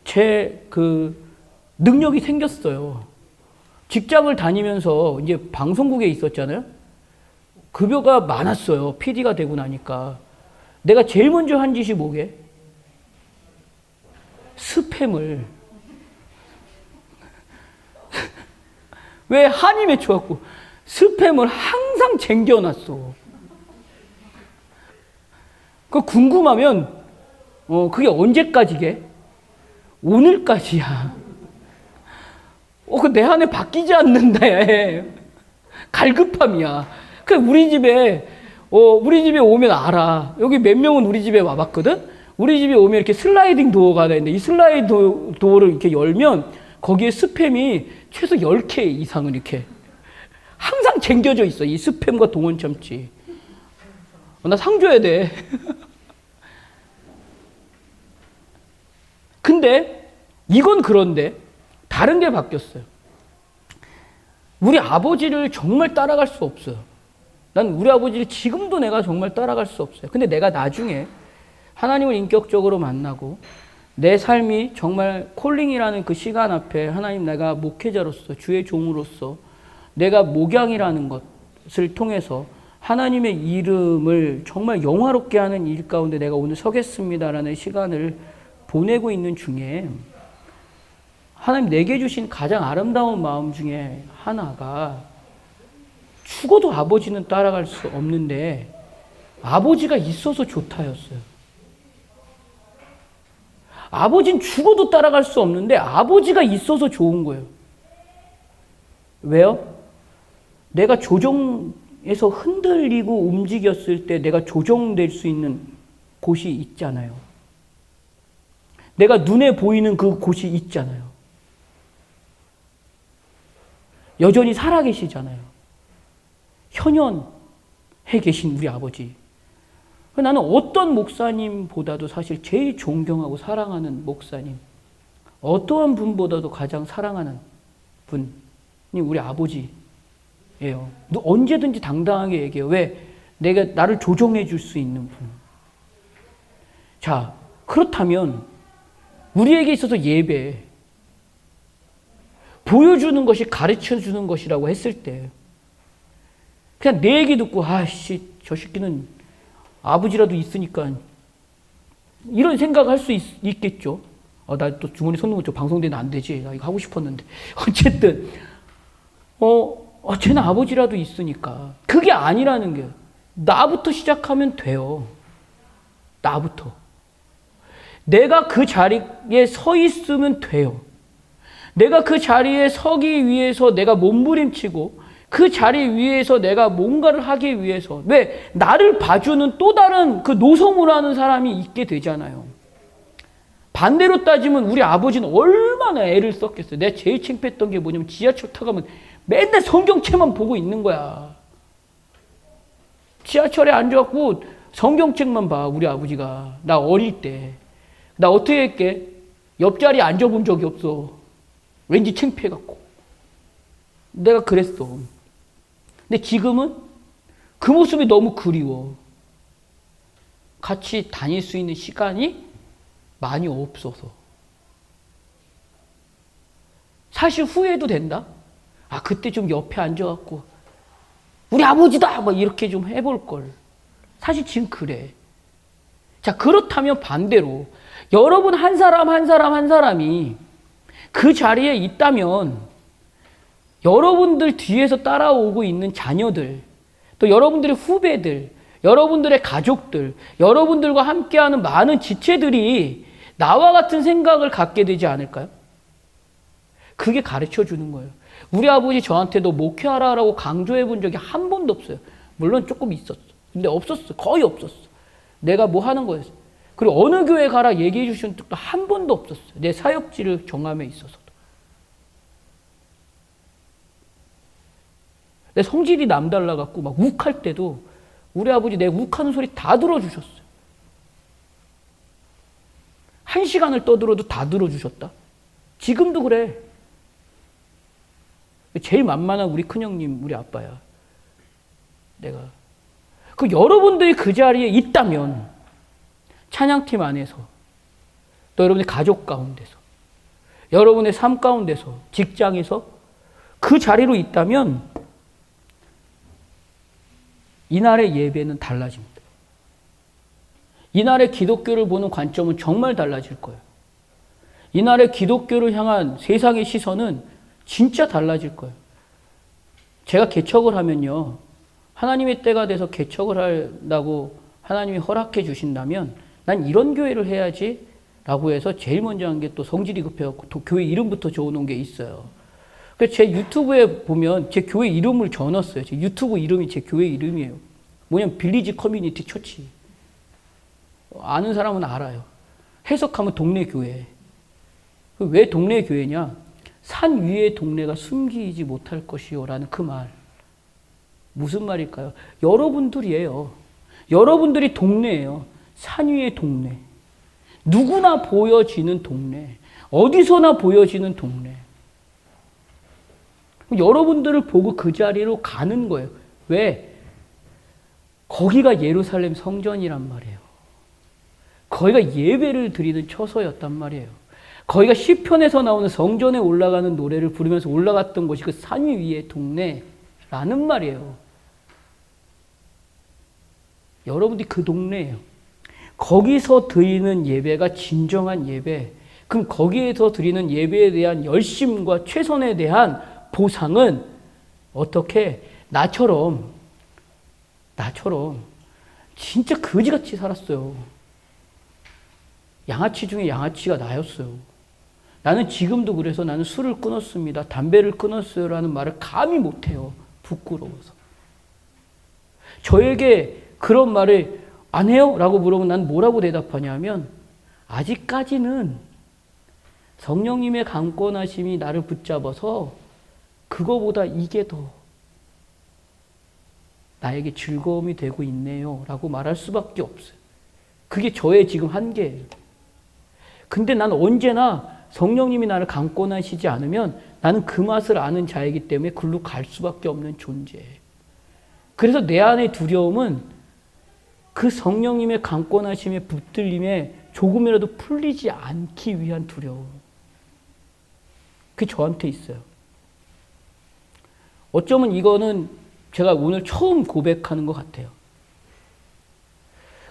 Speaker 1: 제 능력이 생겼어요. 직장을 다니면서 이제 방송국에 있었잖아요. 급여가 많았어요. PD가 되고 나니까. 내가 제일 먼저 한 짓이 뭐게? 스팸을. 왜 한이 맺혀갖고 스팸을 항상 챙겨놨어. 그 궁금하면 그게 언제까지게? 오늘까지야. 그 내 안에 바뀌지 않는데 갈급함이야. 그 우리 집에 오면 알아. 여기 몇 명은 우리 집에 와봤거든. 우리 집에 오면 이렇게 슬라이딩 도어가 있는데 이 슬라이딩 도어를 이렇게 열면 거기에 스팸이 최소 10개 이상은 이렇게 항상 챙겨져 있어. 이 스팸과 동원 참치. 나 상 줘야 돼. 근데 이건 그런데 다른 게 바뀌었어요. 우리 아버지를 정말 따라갈 수 없어요. 난 우리 아버지를 지금도 내가 정말 따라갈 수 없어요. 근데 내가 나중에 하나님을 인격적으로 만나고 내 삶이 정말 콜링이라는 그 시간 앞에 하나님 내가 목회자로서 주의 종으로서 내가 목양이라는 것을 통해서 하나님의 이름을 정말 영화롭게 하는 일 가운데 내가 오늘 서겠습니다라는 시간을 보내고 있는 중에 하나님 내게 주신 가장 아름다운 마음 중에 하나가 죽어도 아버지는 따라갈 수 없는데 아버지가 있어서 좋다였어요. 아버지는 죽어도 따라갈 수 없는데 아버지가 있어서 좋은 거예요. 왜요? 내가 조정에서 흔들리고 움직였을 때 내가 조정될 수 있는 곳이 있잖아요. 내가 눈에 보이는 그 곳이 있잖아요. 여전히 살아계시잖아요. 현현해 계신 우리 아버지. 나는 어떤 목사님보다도 사실 제일 존경하고 사랑하는 목사님, 어떠한 분보다도 가장 사랑하는 분이 우리 아버지예요. 언제든지 당당하게 얘기해요. 왜? 내가 나를 조정해 줄 수 있는 분. 자, 그렇다면 우리에게 있어서 예배, 보여주는 것이 가르쳐주는 것이라고 했을 때 그냥 내 얘기 듣고 저 새끼는 아버지라도 있으니까 이런 생각할 수 있겠죠. 나 또 주머니 손놓으면 방송되면 안 되지. 나 이거 하고 싶었는데. 어쨌든 쟤는 아버지라도 있으니까. 그게 아니라는 게 나부터 시작하면 돼요. 나부터. 내가 그 자리에 서 있으면 돼요. 내가 그 자리에 서기 위해서 내가 몸부림치고 그 자리 위에서 내가 뭔가를 하기 위해서 왜? 나를 봐주는 또 다른 그 노성우를 하는 사람이 있게 되잖아요. 반대로 따지면 우리 아버지는 얼마나 애를 썼겠어요. 내가 제일 창피했던 게 뭐냐면 지하철 타가면 맨날 성경책만 보고 있는 거야. 지하철에 앉아갖고 성경책만 봐, 우리 아버지가. 나 어릴 때. 나 어떻게 했게? 옆자리에 앉아본 적이 없어. 왠지 창피해갖고. 내가 그랬어. 근데 지금은 그 모습이 너무 그리워. 같이 다닐 수 있는 시간이 많이 없어서. 사실 후회도 된다? 그때 좀 옆에 앉아갖고 우리 아버지다! 막 이렇게 좀 해볼걸. 사실 지금 그래. 자, 그렇다면 반대로 여러분 한 사람 한 사람이 그 자리에 있다면 여러분들 뒤에서 따라오고 있는 자녀들, 또 여러분들의 후배들, 여러분들의 가족들, 여러분들과 함께하는 많은 지체들이 나와 같은 생각을 갖게 되지 않을까요? 그게 가르쳐 주는 거예요. 우리 아버지 저한테도 목회하라고 강조해 본 적이 한 번도 없어요. 물론 조금 있었어. 근데 없었어. 거의 없었어. 내가 뭐 하는 거였어. 그리고 어느 교회 가라 얘기해 주신 적도 한 번도 없었어요. 내 사역지를 정함에 있어서도. 내 성질이 남달라갖고 막 욱할 때도 우리 아버지 내 욱하는 소리 다 들어주셨어요. 1시간을 떠들어도 다 들어주셨다. 지금도 그래. 제일 만만한 우리 큰형님, 우리 아빠야. 내가. 그 여러분들이 그 자리에 있다면 찬양팀 안에서 또 여러분의 가족 가운데서 여러분의 삶 가운데서 직장에서 그 자리로 있다면 이날의 예배는 달라집니다. 이날의 기독교를 보는 관점은 정말 달라질 거예요. 이날의 기독교를 향한 세상의 시선은 진짜 달라질 거예요. 제가 개척을 하면요. 하나님의 때가 돼서 개척을 한다고 하나님이 허락해 주신다면 난 이런 교회를 해야지 라고 해서 제일 먼저 한 게 또 성질이 급해갖고 교회 이름부터 적어놓은 게 있어요. 그래서 제 유튜브에 보면 제 교회 이름을 적어놨어요. 제 유튜브 이름이 제 교회 이름이에요. 뭐냐면 빌리지 커뮤니티 처치. 아는 사람은 알아요. 해석하면 동네 교회. 왜 동네 교회냐? 산 위의 동네가 숨기지 못할 것이요 라는 그 말. 무슨 말일까요? 여러분들이에요. 여러분들이 동네예요. 산 위의 동네. 누구나 보여지는 동네. 어디서나 보여지는 동네. 여러분들을 보고 그 자리로 가는 거예요. 왜? 거기가 예루살렘 성전이란 말이에요. 거기가 예배를 드리는 처소였단 말이에요. 거기가 시편에서 나오는 성전에 올라가는 노래를 부르면서 올라갔던 곳이 그 산 위의 동네라는 말이에요. 여러분들이 그 동네예요. 거기서 드리는 예배가 진정한 예배. 그럼 거기에서 드리는 예배에 대한 열심과 최선에 대한 보상은 어떻게 나처럼 진짜 거지같이 살았어요. 양아치 중에 양아치가 나였어요. 나는 지금도 그래서 나는 술을 끊었습니다. 담배를 끊었어요. 라는 말을 감히 못해요. 부끄러워서. 저에게 그런 말을 안 해요? 라고 물어보면 난 뭐라고 대답하냐면 아직까지는 성령님의 강권하심이 나를 붙잡아서 그거보다 이게 더 나에게 즐거움이 되고 있네요. 라고 말할 수밖에 없어요. 그게 저의 지금 한계예요. 근데 난 언제나 성령님이 나를 강권하시지 않으면 나는 그 맛을 아는 자이기 때문에 글로 갈 수밖에 없는 존재예요. 그래서 내 안의 두려움은 그 성령님의 강권하심에 붙들림에 조금이라도 풀리지 않기 위한 두려움. 그게 저한테 있어요. 어쩌면 이거는 제가 오늘 처음 고백하는 것 같아요.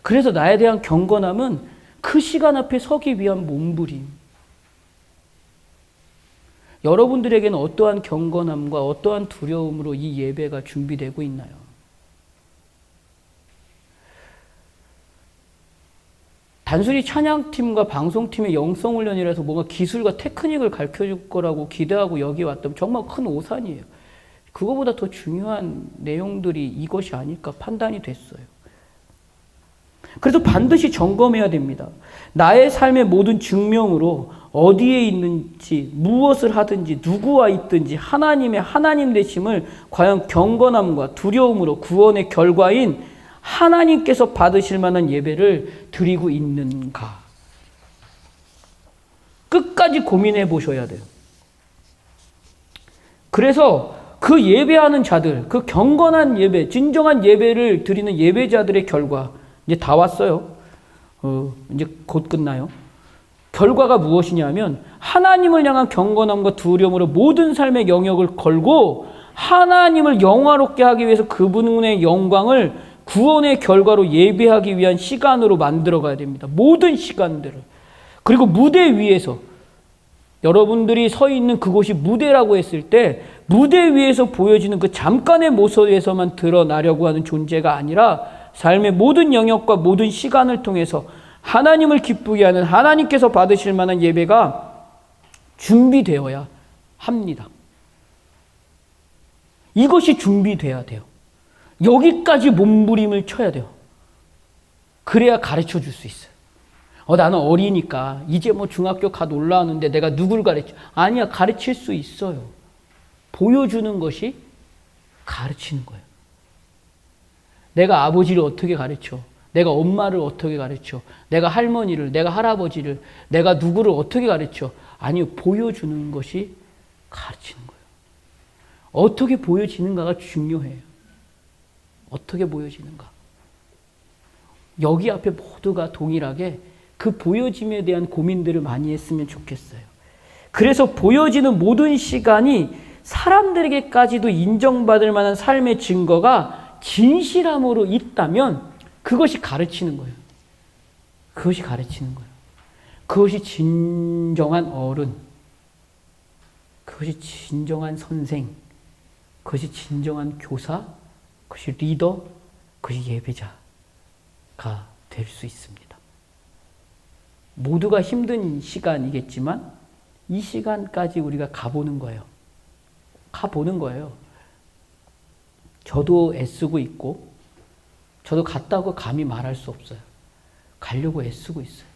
Speaker 1: 그래서 나에 대한 경건함은 그 시간 앞에 서기 위한 몸부림. 여러분들에게는 어떠한 경건함과 어떠한 두려움으로 이 예배가 준비되고 있나요? 단순히 찬양팀과 방송팀의 영성훈련이라서 뭔가 기술과 테크닉을 가르쳐줄 거라고 기대하고 여기 왔다면 정말 큰 오산이에요. 그거보다 더 중요한 내용들이 이것이 아닐까 판단이 됐어요. 그래서 반드시 점검해야 됩니다. 나의 삶의 모든 증명으로 어디에 있는지, 무엇을 하든지, 누구와 있든지 하나님의 하나님 되심을 과연 경건함과 두려움으로 구원의 결과인 하나님께서 받으실 만한 예배를 드리고 있는가? 끝까지 고민해 보셔야 돼요. 그래서 그 예배하는 자들, 그 경건한 예배, 진정한 예배를 드리는 예배자들의 결과, 이제 다 왔어요. 이제 곧 끝나요. 결과가 무엇이냐면 하나님을 향한 경건함과 두려움으로 모든 삶의 영역을 걸고 하나님을 영화롭게 하기 위해서 그분의 영광을 구원의 결과로 예배하기 위한 시간으로 만들어 가야 됩니다. 모든 시간들을. 그리고 무대 위에서 여러분들이 서 있는 그곳이 무대라고 했을 때 무대 위에서 보여지는 그 잠깐의 모습에서만 드러나려고 하는 존재가 아니라 삶의 모든 영역과 모든 시간을 통해서 하나님을 기쁘게 하는 하나님께서 받으실 만한 예배가 준비되어야 합니다. 이것이 준비돼야 돼요. 여기까지 몸부림을 쳐야 돼요. 그래야 가르쳐 줄 수 있어요. 나는 어리니까 이제 뭐 중학교 갓 올라왔는데 내가 누굴 가르쳐? 아니야, 가르칠 수 있어요. 보여주는 것이 가르치는 거예요. 내가 아버지를 어떻게 가르쳐? 내가 엄마를 어떻게 가르쳐? 내가 할머니를, 내가 할아버지를, 내가 누구를 어떻게 가르쳐? 아니요, 보여주는 것이 가르치는 거예요. 어떻게 보여지는가가 중요해요. 어떻게 보여지는가. 여기 앞에 모두가 동일하게 그 보여짐에 대한 고민들을 많이 했으면 좋겠어요. 그래서 보여지는 모든 시간이 사람들에게까지도 인정받을 만한 삶의 증거가 진실함으로 있다면 그것이 가르치는 거예요. 그것이 가르치는 거예요. 그것이 진정한 어른, 그것이 진정한 선생, 그것이 진정한 교사, 그것이 리더, 그것이 예배자가 될 수 있습니다. 모두가 힘든 시간이겠지만 이 시간까지 우리가 가보는 거예요. 가보는 거예요. 저도 애쓰고 있고 저도 갔다고 감히 말할 수 없어요. 가려고 애쓰고 있어요.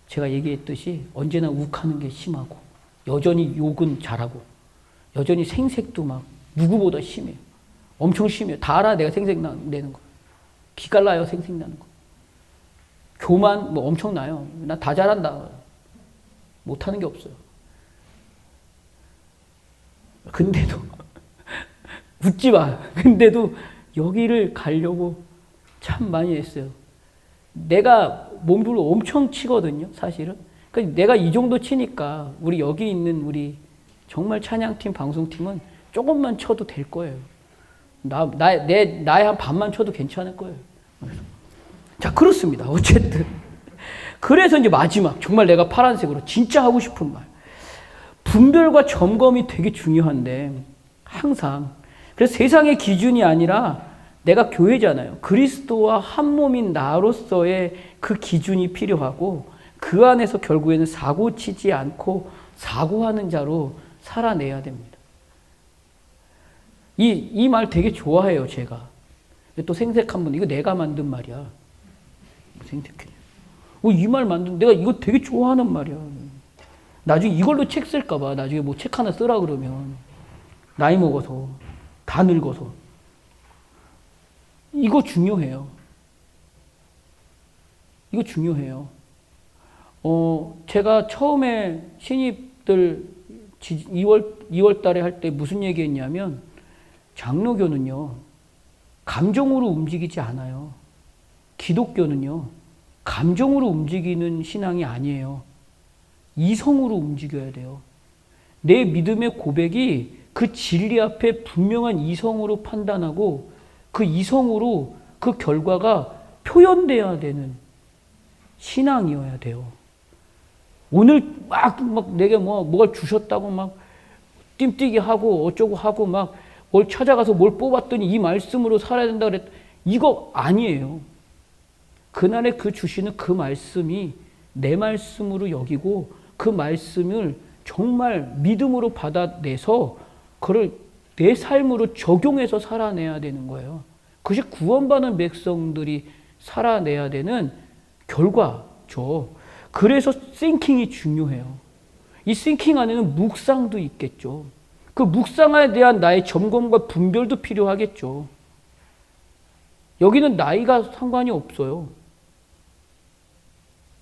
Speaker 1: 제가 얘기했듯이 언제나 욱하는 게 심하고 여전히 욕은 잘하고 여전히 생색도 막 누구보다 심해요. 엄청 심해요. 다 알아. 내가 생색 내는 거. 기깔나요. 생색 나는 거. 교만 뭐 엄청나요. 나 다 잘한다. 못하는 게 없어요. 근데도 웃지 마. 근데도 여기를 가려고 참 많이 했어요. 내가 몸둘 엄청 치거든요. 사실은. 그러니까 내가 이 정도 치니까 우리 여기 있는 우리 정말 찬양팀, 방송팀은 조금만 쳐도 될 거예요. 나의 한 반만 쳐도 괜찮을 거예요. 자, 그렇습니다. 어쨌든. 그래서 이제 마지막, 정말 내가 파란색으로 진짜 하고 싶은 말. 분별과 점검이 되게 중요한데, 항상. 그래서 세상의 기준이 아니라 내가 교회잖아요. 그리스도와 한 몸인 나로서의 그 기준이 필요하고, 그 안에서 결국에는 사고 치지 않고 사고하는 자로 살아내야 됩니다. 이 말 되게 좋아해요, 제가. 또 생색한 분, 이거 내가 만든 말이야. 생색해. 이 말 만든, 내가 이거 되게 좋아하는 말이야. 나중에 이걸로 책 쓸까봐, 나중에 뭐 책 하나 쓰라 그러면. 나이 먹어서, 다 늙어서. 이거 중요해요. 이거 중요해요. 제가 처음에 신입들 2월 달에 할 때 무슨 얘기 했냐면, 장로교는요, 감정으로 움직이지 않아요. 기독교는요, 감정으로 움직이는 신앙이 아니에요. 이성으로 움직여야 돼요. 내 믿음의 고백이 그 진리 앞에 분명한 이성으로 판단하고 그 이성으로 그 결과가 표현돼야 되는 신앙이어야 돼요. 오늘 막 내게 뭐가 주셨다고 막 뜀뛰기 하고 어쩌고 하고 막 뭘 찾아가서 뭘 뽑았더니 이 말씀으로 살아야 된다 그랬. 이거 아니에요. 그날에 그 주시는 그 말씀이 내 말씀으로 여기고 그 말씀을 정말 믿음으로 받아내서 그걸 내 삶으로 적용해서 살아내야 되는 거예요. 그것이 구원받은 백성들이 살아내야 되는 결과죠. 그래서 싱킹이 중요해요. 이 싱킹 안에는 묵상도 있겠죠. 그 묵상에 대한 나의 점검과 분별도 필요하겠죠. 여기는 나이가 상관이 없어요.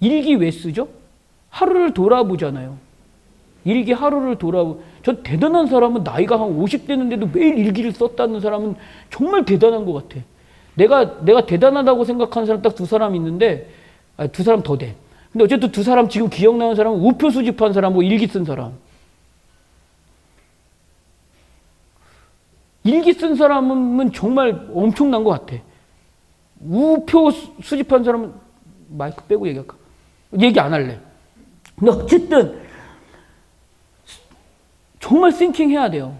Speaker 1: 일기 왜 쓰죠? 하루를 돌아보잖아요. 일기 하루를 전 대단한 사람은 나이가 한 50 되는데도 매일 일기를 썼다는 사람은 정말 대단한 것 같아. 내가 대단하다고 생각하는 사람 딱 두 사람 있는데, 두 사람 더 돼. 근데 어쨌든 두 사람 지금 기억나는 사람은 우표 수집한 사람, 뭐 일기 쓴 사람. 일기 쓴 사람은 정말 엄청난 것 같아. 우표 수집한 사람은 마이크 빼고 얘기할까? 얘기 안 할래. 근데 어쨌든 정말 싱킹 해야 돼요.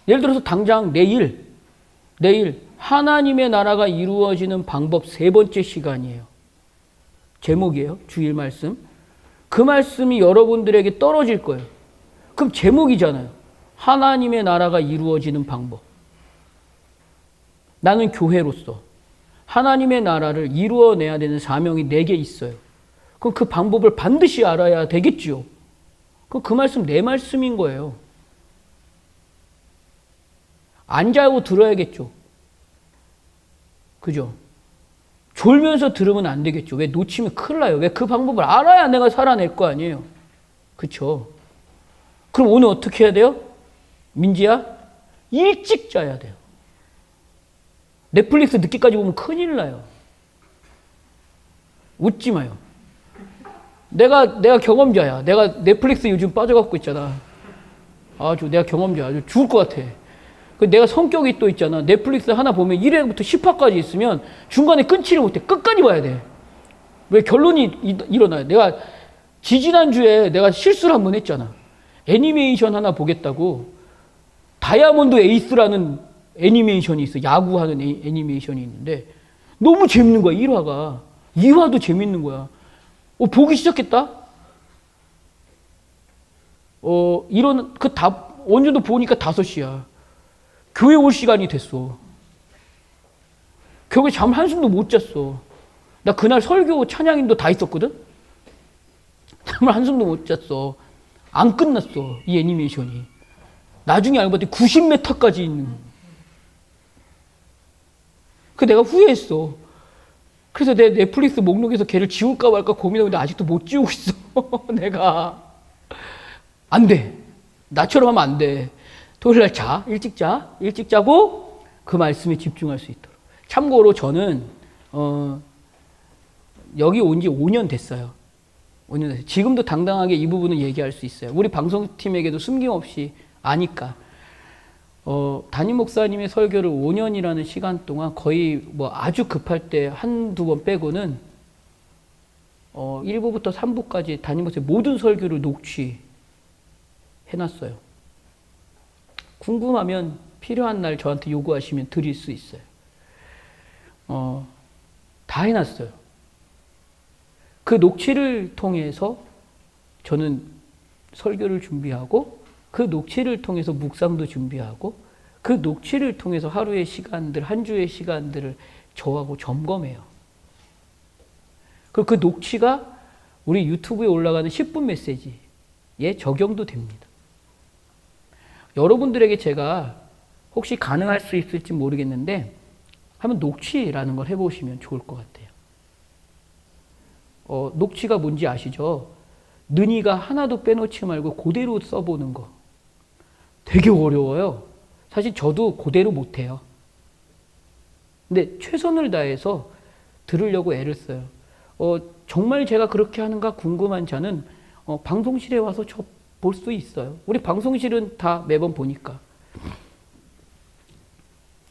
Speaker 1: 예를 들어서 당장 내일 하나님의 나라가 이루어지는 방법 3번째 시간이에요. 제목이에요. 주일 말씀. 그 말씀이 여러분들에게 떨어질 거예요. 그럼 제목이잖아요. 하나님의 나라가 이루어지는 방법. 나는 교회로서 하나님의 나라를 이루어내야 되는 사명이 내게 있어요. 그럼 그 방법을 반드시 알아야 되겠지요. 그 말씀 내 말씀인 거예요. 안 자고 들어야겠죠. 그죠? 졸면서 들으면 안 되겠죠. 왜 놓치면 큰일 나요. 왜 그 방법을 알아야 내가 살아낼 거 아니에요. 그쵸? 그럼 오늘 어떻게 해야 돼요? 민지야? 일찍 자야 돼요. 넷플릭스 늦게까지 보면 큰일 나요. 웃지 마요. 내가 경험자야. 내가 넷플릭스 요즘 빠져갖고 있잖아. 내가 경험자야. 아주 죽을 것 같아. 내가 성격이 또 있잖아. 넷플릭스 하나 보면 1회부터 10화까지 있으면 중간에 끊지를 못해. 끝까지 봐야 돼. 왜 결론이 일어나요. 내가 지지난주에 내가 실수를 한번 했잖아. 애니메이션 하나 보겠다고 다이아몬드 에이스라는 애니메이션이 있어. 야구하는 애니메이션이 있는데 너무 재밌는 거야. 1화가. 2화도 재밌는 거야. 보기 시작했다? 어느 정도 보니까 5시야. 교회 올 시간이 됐어. 교회 잠 한숨도 못 잤어. 나 그날 설교 찬양인도 다 있었거든? 잠을 한숨도 못 잤어. 안 끝났어, 이 애니메이션이. 나중에 알고 봤더니 90m까지 있는. 내가 후회했어. 그래서 내 넷플릭스 목록에서 걔를 지울까 말까 고민하고 있는데 아직도 못 지우고 있어. 내가. 안 돼. 나처럼 하면 안 돼. 토요일날 일찍 자. 일찍 자고 그 말씀에 집중할 수 있도록. 참고로 저는 여기 온 지 5년 됐어요. 5년 됐어요. 지금도 당당하게 이 부분을 얘기할 수 있어요. 우리 방송팀에게도 숨김없이 아니까. 담임 목사님의 설교를 5년이라는 시간 동안 거의 아주 급할 때 한두 번 빼고는 1부부터 3부까지 담임 목사님 모든 설교를 녹취해놨어요. 궁금하면 필요한 날 저한테 요구하시면 드릴 수 있어요. 다 해놨어요. 그 녹취를 통해서 저는 설교를 준비하고 그 녹취를 통해서 묵상도 준비하고 그 녹취를 통해서 하루의 시간들, 한 주의 시간들을 저하고 점검해요. 그 녹취가 우리 유튜브에 올라가는 10분 메시지에 적용도 됩니다. 여러분들에게 제가 혹시 가능할 수 있을지 모르겠는데 한번 녹취라는 걸 해보시면 좋을 것 같아요. 녹취가 뭔지 아시죠? 능이가 하나도 빼놓지 말고 그대로 써보는 거. 되게 어려워요. 사실 저도 그대로 못해요. 근데 최선을 다해서 들으려고 애를 써요. 정말 제가 그렇게 하는가 궁금한 자는 방송실에 와서 저 볼 수 있어요. 우리 방송실은 다 매번 보니까.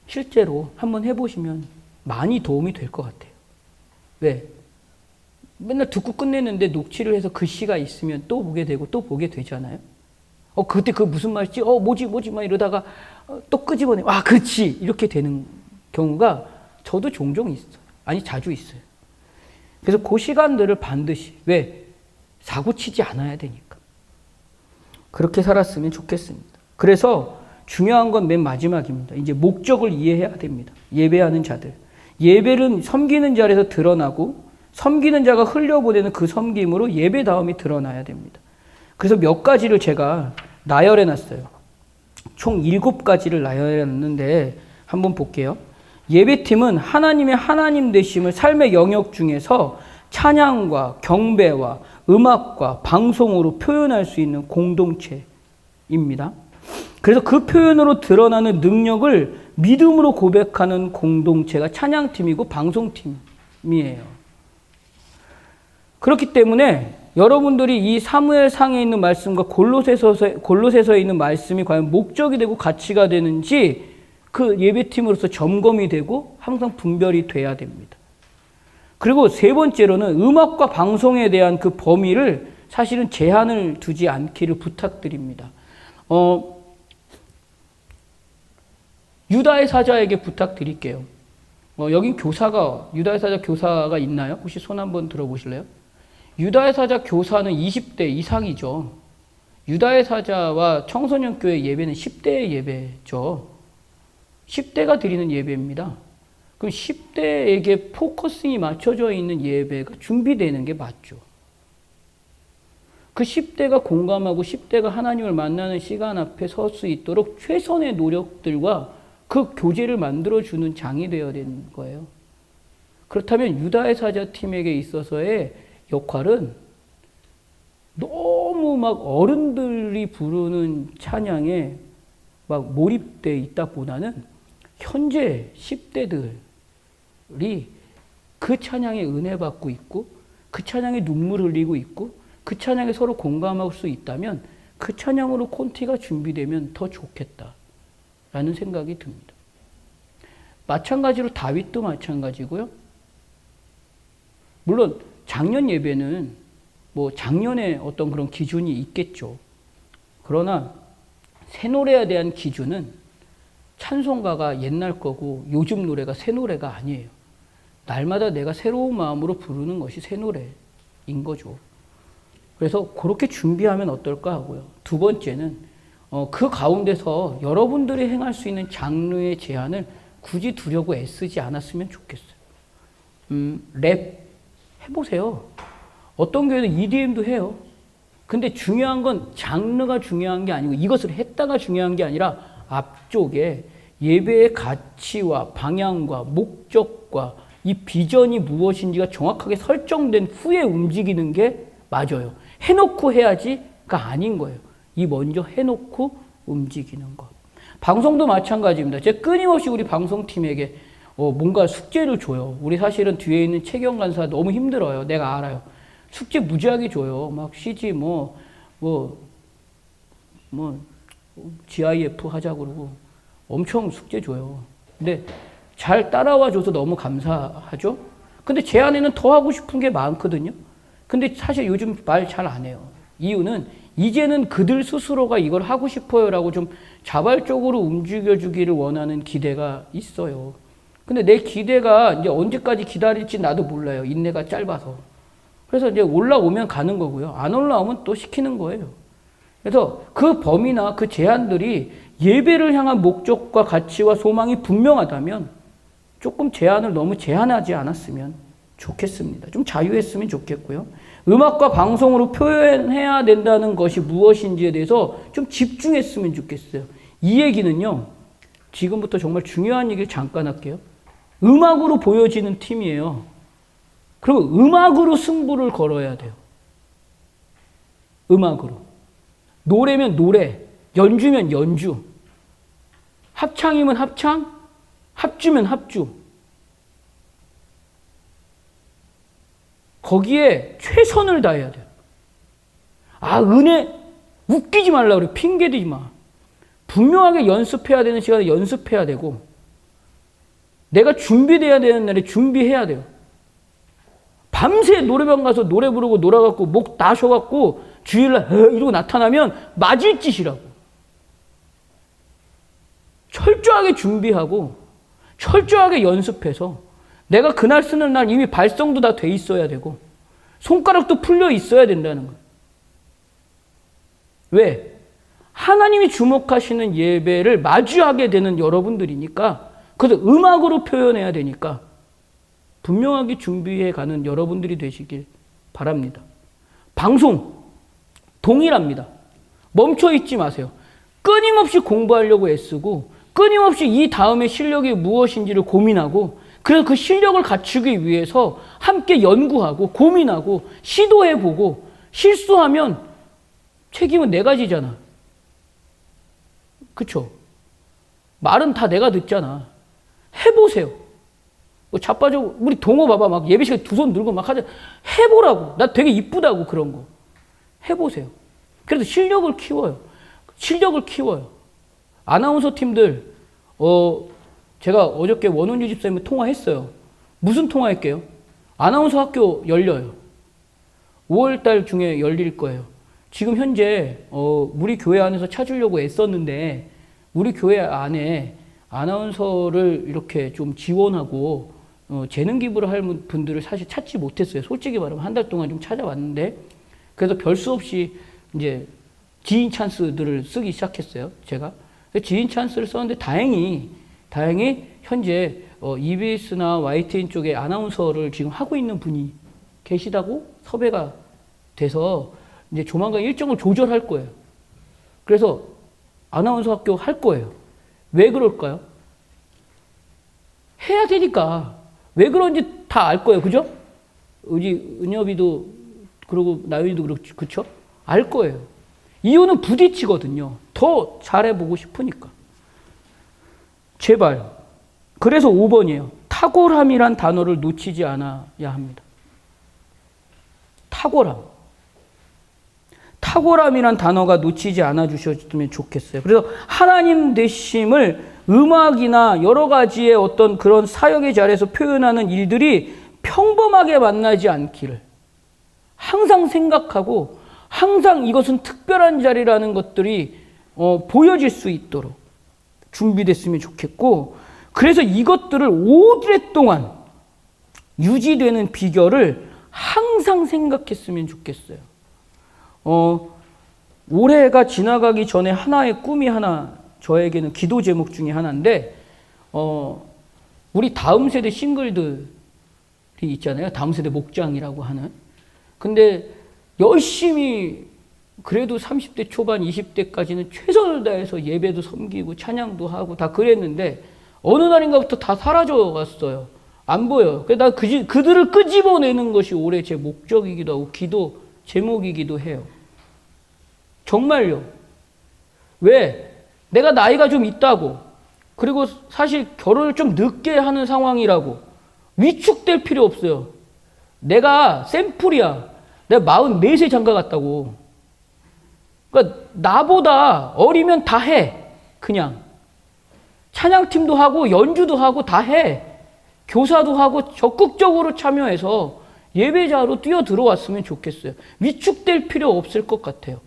Speaker 1: 실제로 한번 해보시면 많이 도움이 될 것 같아요. 왜? 맨날 듣고 끝내는데 녹취를 해서 글씨가 있으면 또 보게 되고 또 보게 되잖아요. 그때 그 무슨 말이지? 뭐지? 막 이러다가 또 끄집어내. 그렇지! 이렇게 되는 경우가 저도 종종 있어요. 아니, 자주 있어요. 그래서 그 시간들을 반드시, 왜? 사고 치지 않아야 되니까. 그렇게 살았으면 좋겠습니다. 그래서 중요한 건 맨 마지막입니다. 이제 목적을 이해해야 됩니다. 예배하는 자들. 예배는 섬기는 자리에서 드러나고 섬기는 자가 흘려보내는 그 섬김으로 예배다움이 드러나야 됩니다. 그래서 몇 가지를 제가 나열해 놨어요. 총 7가지를 나열해 놨는데 한번 볼게요. 예배팀은 하나님의 하나님 되심을 삶의 영역 중에서 찬양과 경배와 음악과 방송으로 표현할 수 있는 공동체입니다. 그래서 그 표현으로 드러나는 능력을 믿음으로 고백하는 공동체가 찬양팀이고 방송팀이에요. 그렇기 때문에 여러분들이 이 사무엘상에 있는 말씀과 골로새서에 있는 말씀이 과연 목적이 되고 가치가 되는지 그 예배팀으로서 점검이 되고 항상 분별이 돼야 됩니다. 그리고 세 번째로는 음악과 방송에 대한 그 범위를 사실은 제한을 두지 않기를 부탁드립니다. 유다의 사자에게 부탁드릴게요. 여긴 유다의 사자 교사가 있나요? 혹시 손 한번 들어보실래요? 유다의 사자 교사는 20대 이상이죠. 유다의 사자와 청소년교회 예배는 10대의 예배죠. 10대가 드리는 예배입니다. 그럼 10대에게 포커싱이 맞춰져 있는 예배가 준비되는 게 맞죠. 그 10대가 공감하고 10대가 하나님을 만나는 시간 앞에 설 수 있도록 최선의 노력들과 그 교제를 만들어주는 장이 되어야 되는 거예요. 그렇다면 유다의 사자팀에게 있어서의 역할은 너무 막 어른들이 부르는 찬양에 막 몰입되어 있다 보다는 현재 10대들이 그 찬양에 은혜 받고 있고 그 찬양에 눈물 흘리고 있고 그 찬양에 서로 공감할 수 있다면 그 찬양으로 콘티가 준비되면 더 좋겠다라는 생각이 듭니다. 마찬가지로 다윗도 마찬가지고요. 물론 작년 예배는 뭐 작년에 어떤 그런 기준이 있겠죠. 그러나 새 노래에 대한 기준은 찬송가가 옛날 거고 요즘 노래가 새 노래가 아니에요. 날마다 내가 새로운 마음으로 부르는 것이 새 노래인 거죠. 그래서 그렇게 준비하면 어떨까 하고요. 두 번째는 그 가운데서 여러분들이 행할 수 있는 장르의 제한을 굳이 두려고 애쓰지 않았으면 좋겠어요. 랩 해보세요. 어떤 교회는 EDM도 해요. 근데 중요한 건 장르가 중요한 게 아니고 이것을 했다가 중요한 게 아니라 앞쪽에 예배의 가치와 방향과 목적과 이 비전이 무엇인지가 정확하게 설정된 후에 움직이는 게 맞아요. 해놓고 해야지가 아닌 거예요. 이 먼저 해놓고 움직이는 것. 방송도 마찬가지입니다. 제가 끊임없이 우리 방송팀에게 뭔가 숙제를 줘요. 우리 사실은 뒤에 있는 채경 간사 너무 힘들어요. 내가 알아요. 숙제 무지하게 줘요. 막 CG GIF 하자고 그러고 엄청 숙제 줘요. 근데 잘 따라와 줘서 너무 감사하죠. 근데 제 안에는 더 하고 싶은 게 많거든요. 근데 사실 요즘 말 잘 안 해요. 이유는 이제는 그들 스스로가 이걸 하고 싶어요라고 좀 자발적으로 움직여주기를 원하는 기대가 있어요. 근데 내 기대가 이제 언제까지 기다릴지 나도 몰라요. 인내가 짧아서. 그래서 이제 올라오면 가는 거고요. 안 올라오면 또 시키는 거예요. 그래서 그 범위나 그 제한들이 예배를 향한 목적과 가치와 소망이 분명하다면 조금 제한을 너무 제한하지 않았으면 좋겠습니다. 좀 자유했으면 좋겠고요. 음악과 방송으로 표현해야 된다는 것이 무엇인지에 대해서 좀 집중했으면 좋겠어요. 이 얘기는요, 지금부터 정말 중요한 얘기를 잠깐 할게요. 음악으로 보여지는 팀이에요. 그럼 음악으로 승부를 걸어야 돼요. 음악으로. 노래면 노래, 연주면 연주, 합창이면 합창, 합주면 합주. 거기에 최선을 다해야 돼요. 은혜, 웃기지 말라 그래. 핑계대지 마. 분명하게 연습해야 되는 시간에 연습해야 되고, 내가 준비돼야 되는 날에 준비해야 돼요. 밤새 노래방 가서 노래 부르고 놀아갖고 목 나셔갖고 주일날 이러고 나타나면 맞을 짓이라고. 철저하게 준비하고 철저하게 연습해서 내가 그날 쓰는 날 이미 발성도 다 돼 있어야 되고 손가락도 풀려 있어야 된다는 거예요. 왜? 하나님이 주목하시는 예배를 마주하게 되는 여러분들이니까, 그래서 음악으로 표현해야 되니까 분명하게 준비해 가는 여러분들이 되시길 바랍니다. 방송 동일합니다. 멈춰 있지 마세요. 끊임없이 공부하려고 애쓰고 끊임없이 이 다음에 실력이 무엇인지를 고민하고, 그래서 그 실력을 갖추기 위해서 함께 연구하고 고민하고 시도해보고, 실수하면 책임은 내가 지잖아. 그쵸? 말은 다 내가 듣잖아. 해보세요. 자빠져, 우리 동호 봐봐. 막 예배 시간에 두 손 들고 막 하자. 해보라고. 나 되게 이쁘다고 그런 거. 해보세요. 그래서 실력을 키워요. 실력을 키워요. 아나운서 팀들, 제가 어저께 원훈주 집사님과 통화했어요. 무슨 통화할게요? 아나운서 학교 열려요. 5월달 중에 열릴 거예요. 지금 현재 우리 교회 안에서 찾으려고 애썼는데 우리 교회 안에 아나운서를 이렇게 좀 지원하고 재능 기부를 할 분들을 사실 찾지 못했어요. 솔직히 말하면 한 달 동안 좀 찾아왔는데, 그래서 별 수 없이 이제 지인 찬스들을 쓰기 시작했어요. 제가 지인 찬스를 썼는데 다행히 현재 EBS나 YTN 쪽에 아나운서를 지금 하고 있는 분이 계시다고 섭외가 돼서 이제 조만간 일정을 조절할 거예요. 그래서 아나운서 학교 할 거예요. 왜 그럴까요? 해야 되니까. 왜 그런지 다 알 거예요. 그죠? 우리 은엽이도 그러고 나윤이도 그렇죠? 알 거예요. 이유는 부딪히거든요. 더 잘해보고 싶으니까. 제발. 그래서 5번이에요. 탁월함이란 단어를 놓치지 않아야 합니다. 탁월함. 탁월함이란 단어가 놓치지 않아 주셨으면 좋겠어요. 그래서 하나님 되심을 음악이나 여러 가지의 어떤 그런 사역의 자리에서 표현하는 일들이 평범하게 만나지 않기를 항상 생각하고 항상 이것은 특별한 자리라는 것들이 보여질 수 있도록 준비됐으면 좋겠고, 그래서 이것들을 오랫동안 유지되는 비결을 항상 생각했으면 좋겠어요. 올해가 지나가기 전에 하나의 꿈이 하나, 저에게는 기도 제목 중에 하나인데, 우리 다음 세대 싱글들이 있잖아요. 다음 세대 목장이라고 하는. 근데 열심히 그래도 30대 초반, 20대까지는 최선을 다해서 예배도 섬기고 찬양도 하고 다 그랬는데 어느 날인가부터 다 사라져 갔어요. 안 보여요. 그래서 나 그들을 끄집어내는 것이 올해 제 목적이기도 하고 기도 제목이기도 해요. 정말요. 왜? 내가 나이가 좀 있다고, 그리고 사실 결혼을 좀 늦게 하는 상황이라고 위축될 필요 없어요. 내가 샘플이야. 내가 44세 장가 갔다고. 그러니까 나보다 어리면 다 해. 그냥. 찬양팀도 하고 연주도 하고 다 해. 교사도 하고 적극적으로 참여해서 예배자로 뛰어 들어왔으면 좋겠어요. 위축될 필요 없을 것 같아요.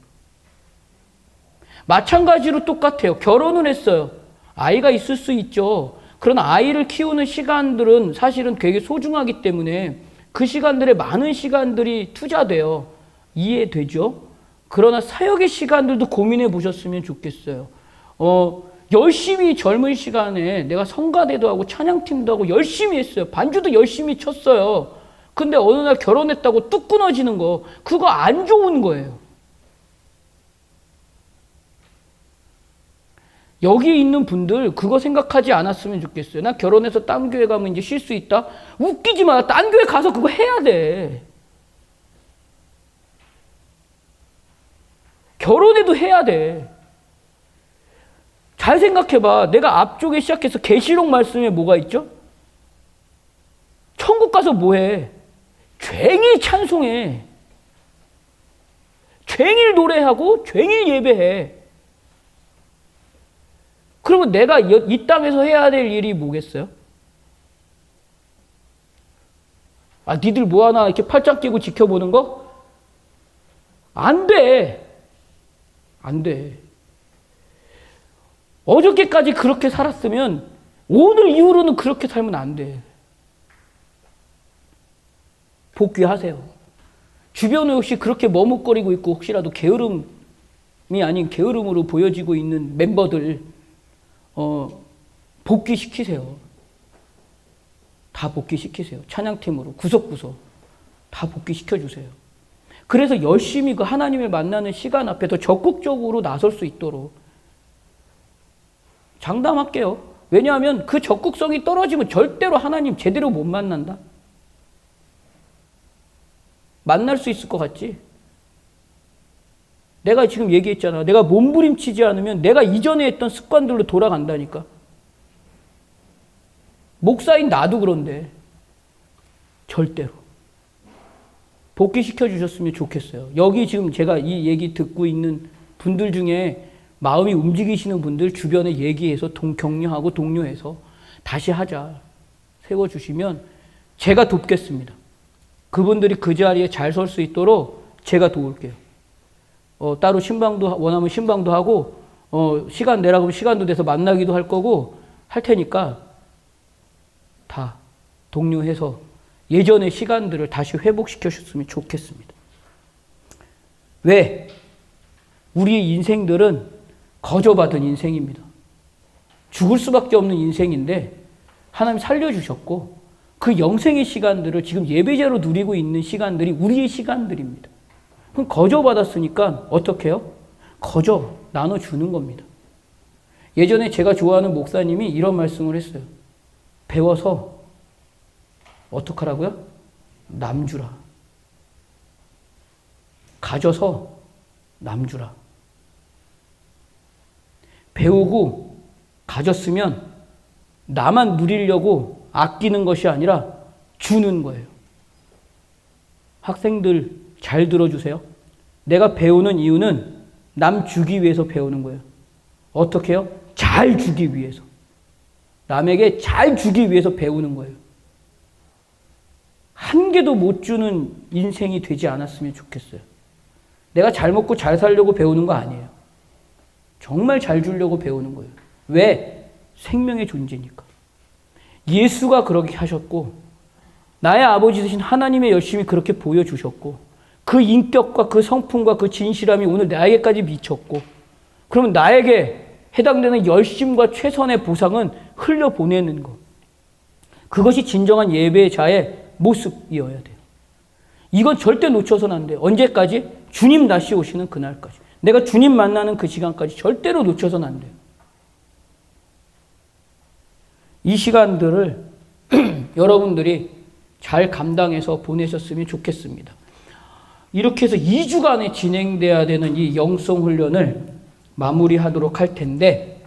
Speaker 1: 마찬가지로 똑같아요. 결혼을 했어요. 아이가 있을 수 있죠. 그러나 아이를 키우는 시간들은 사실은 되게 소중하기 때문에 그 시간들에 많은 시간들이 투자돼요. 이해되죠? 그러나 사역의 시간들도 고민해 보셨으면 좋겠어요. 열심히 젊은 시간에 내가 성가대도 하고 찬양팀도 하고 열심히 했어요. 반주도 열심히 쳤어요. 근데 어느 날 결혼했다고 뚝 끊어지는 거, 그거 안 좋은 거예요. 여기 있는 분들 그거 생각하지 않았으면 좋겠어요. 나 결혼해서 딴 교회 가면 이제 쉴 수 있다? 웃기지 마. 딴 교회 가서 그거 해야 돼. 결혼해도 해야 돼. 잘 생각해봐. 내가 앞쪽에 시작해서 계시록 말씀에 뭐가 있죠? 천국 가서 뭐해? 괭이 찬송해. 괭이 노래하고 괭이 예배해. 그러면 내가 이 땅에서 해야 될 일이 뭐겠어요? 니들 뭐 하나 이렇게 팔짱 끼고 지켜보는 거? 안 돼. 안 돼. 어저께까지 그렇게 살았으면 오늘 이후로는 그렇게 살면 안 돼. 복귀하세요. 주변에 혹시 그렇게 머뭇거리고 있고 혹시라도 게으름이 아닌 게으름으로 보여지고 있는 멤버들 복귀시키세요. 다 복귀시키세요. 찬양팀으로 구석구석 다 복귀시켜주세요. 그래서 열심히 그 하나님을 만나는 시간 앞에 더 적극적으로 나설 수 있도록 장담할게요. 왜냐하면 그 적극성이 떨어지면 절대로 하나님 제대로 못 만난다. 만날 수 있을 것 같지? 내가 지금 얘기했잖아. 내가 몸부림치지 않으면 내가 이전에 했던 습관들로 돌아간다니까. 목사인 나도 그런데 절대로 복귀시켜 주셨으면 좋겠어요. 여기 지금 제가 이 얘기 듣고 있는 분들 중에 마음이 움직이시는 분들 주변에 얘기해서 격려하고 독려해서 다시 하자 세워주시면 제가 돕겠습니다. 그분들이 그 자리에 잘 설 수 있도록 제가 도울게요. 따로 신방도 원하면 신방도 하고 시간 내라고 하면 시간도 돼서 만나기도 할 거고 할 테니까 다 독려해서 예전의 시간들을 다시 회복시켜 주셨으면 좋겠습니다. 왜? 우리의 인생들은 거저받은 인생입니다. 죽을 수밖에 없는 인생인데 하나님 살려주셨고 그 영생의 시간들을 지금 예배자로 누리고 있는 시간들이 우리의 시간들입니다. 그럼 거저 받았으니까 어떻게 해요? 거저 나눠주는 겁니다. 예전에 제가 좋아하는 목사님이 이런 말씀을 했어요. 배워서 어떡하라고요? 남주라. 가져서 남주라. 배우고 가졌으면 나만 누리려고 아끼는 것이 아니라 주는 거예요. 학생들 잘 들어주세요. 내가 배우는 이유는 남 주기 위해서 배우는 거예요. 어떻게 해요? 잘 주기 위해서. 남에게 잘 주기 위해서 배우는 거예요. 한 개도 못 주는 인생이 되지 않았으면 좋겠어요. 내가 잘 먹고 잘 살려고 배우는 거 아니에요. 정말 잘 주려고 배우는 거예요. 왜? 생명의 존재니까. 예수가 그렇게 하셨고 나의 아버지 되신 하나님의 열심이 그렇게 보여주셨고 그 인격과 그 성품과 그 진실함이 오늘 나에게까지 미쳤고 그러면 나에게 해당되는 열심과 최선의 보상은 흘려보내는 것. 그것이 진정한 예배자의 모습이어야 돼요. 이건 절대 놓쳐서는 안 돼요. 언제까지? 주님 다시 오시는 그날까지. 내가 주님 만나는 그 시간까지 절대로 놓쳐서는 안 돼요. 이 시간들을 여러분들이 잘 감당해서 보내셨으면 좋겠습니다. 이렇게 해서 2주간에 진행돼야 되는 이 영성 훈련을 마무리하도록 할 텐데,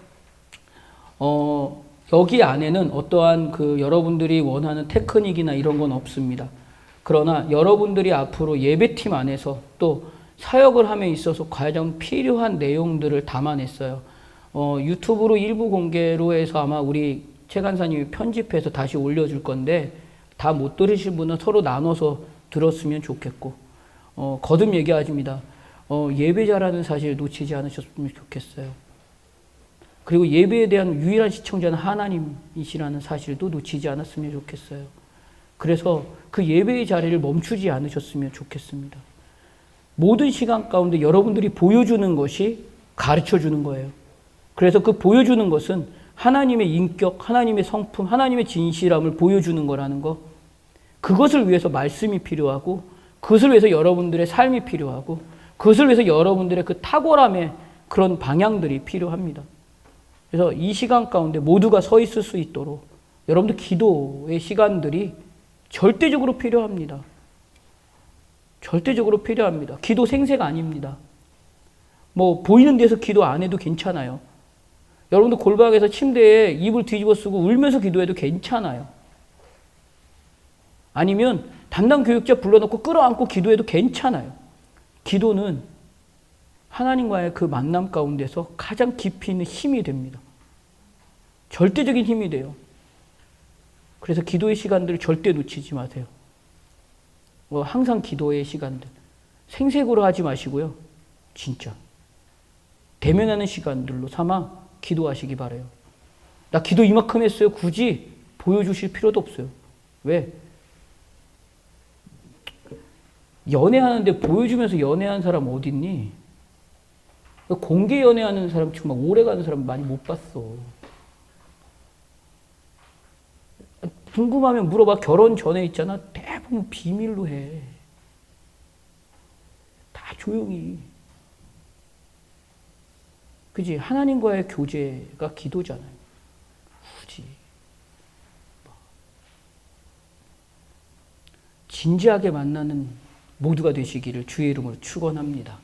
Speaker 1: 여기 안에는 어떠한 그 여러분들이 원하는 테크닉이나 이런 건 없습니다. 그러나 여러분들이 앞으로 예배팀 안에서 또 사역을 함에 있어서 가장 필요한 내용들을 담아냈어요. 유튜브로 일부 공개로 해서 아마 우리 최 간사님이 편집해서 다시 올려줄 건데 다 못 들으신 분은 서로 나눠서 들었으면 좋겠고 거듭 얘기하십니다. 예배자라는 사실을 놓치지 않으셨으면 좋겠어요. 그리고 예배에 대한 유일한 시청자는 하나님이시라는 사실도 놓치지 않았으면 좋겠어요. 그래서 그 예배의 자리를 멈추지 않으셨으면 좋겠습니다. 모든 시간 가운데 여러분들이 보여주는 것이 가르쳐주는 거예요. 그래서 그 보여주는 것은 하나님의 인격, 하나님의 성품, 하나님의 진실함을 보여주는 거라는 거. 그것을 위해서 말씀이 필요하고 그것을 위해서 여러분들의 삶이 필요하고 그것을 위해서 여러분들의 그 탁월함의 그런 방향들이 필요합니다. 그래서 이 시간 가운데 모두가 서 있을 수 있도록 여러분들 기도의 시간들이 절대적으로 필요합니다. 절대적으로 필요합니다. 기도 생새가 아닙니다. 뭐 보이는 데서 기도 안 해도 괜찮아요. 여러분들 골방에서 침대에 이불 뒤집어 쓰고 울면서 기도해도 괜찮아요. 아니면 담당 교육자 불러놓고 끌어안고 기도해도 괜찮아요. 기도는 하나님과의 그 만남 가운데서 가장 깊이 있는 힘이 됩니다. 절대적인 힘이 돼요. 그래서 기도의 시간들을 절대 놓치지 마세요. 항상 기도의 시간들. 생색으로 하지 마시고요. 진짜. 대면하는 시간들로 삼아 기도하시기 바라요. 나 기도 이만큼 했어요. 굳이 보여주실 필요도 없어요. 왜? 연애하는데 보여주면서 연애하는 사람 어디 있니? 공개 연애하는 사람 지금 막 오래 가는 사람 많이 못 봤어. 궁금하면 물어봐. 결혼 전에 있잖아. 대부분 비밀로 해. 다 조용히. 그지? 하나님과의 교제가 기도잖아요. 굳이. 진지하게 만나는 모두가 되시기를 주의 이름으로 축원합니다.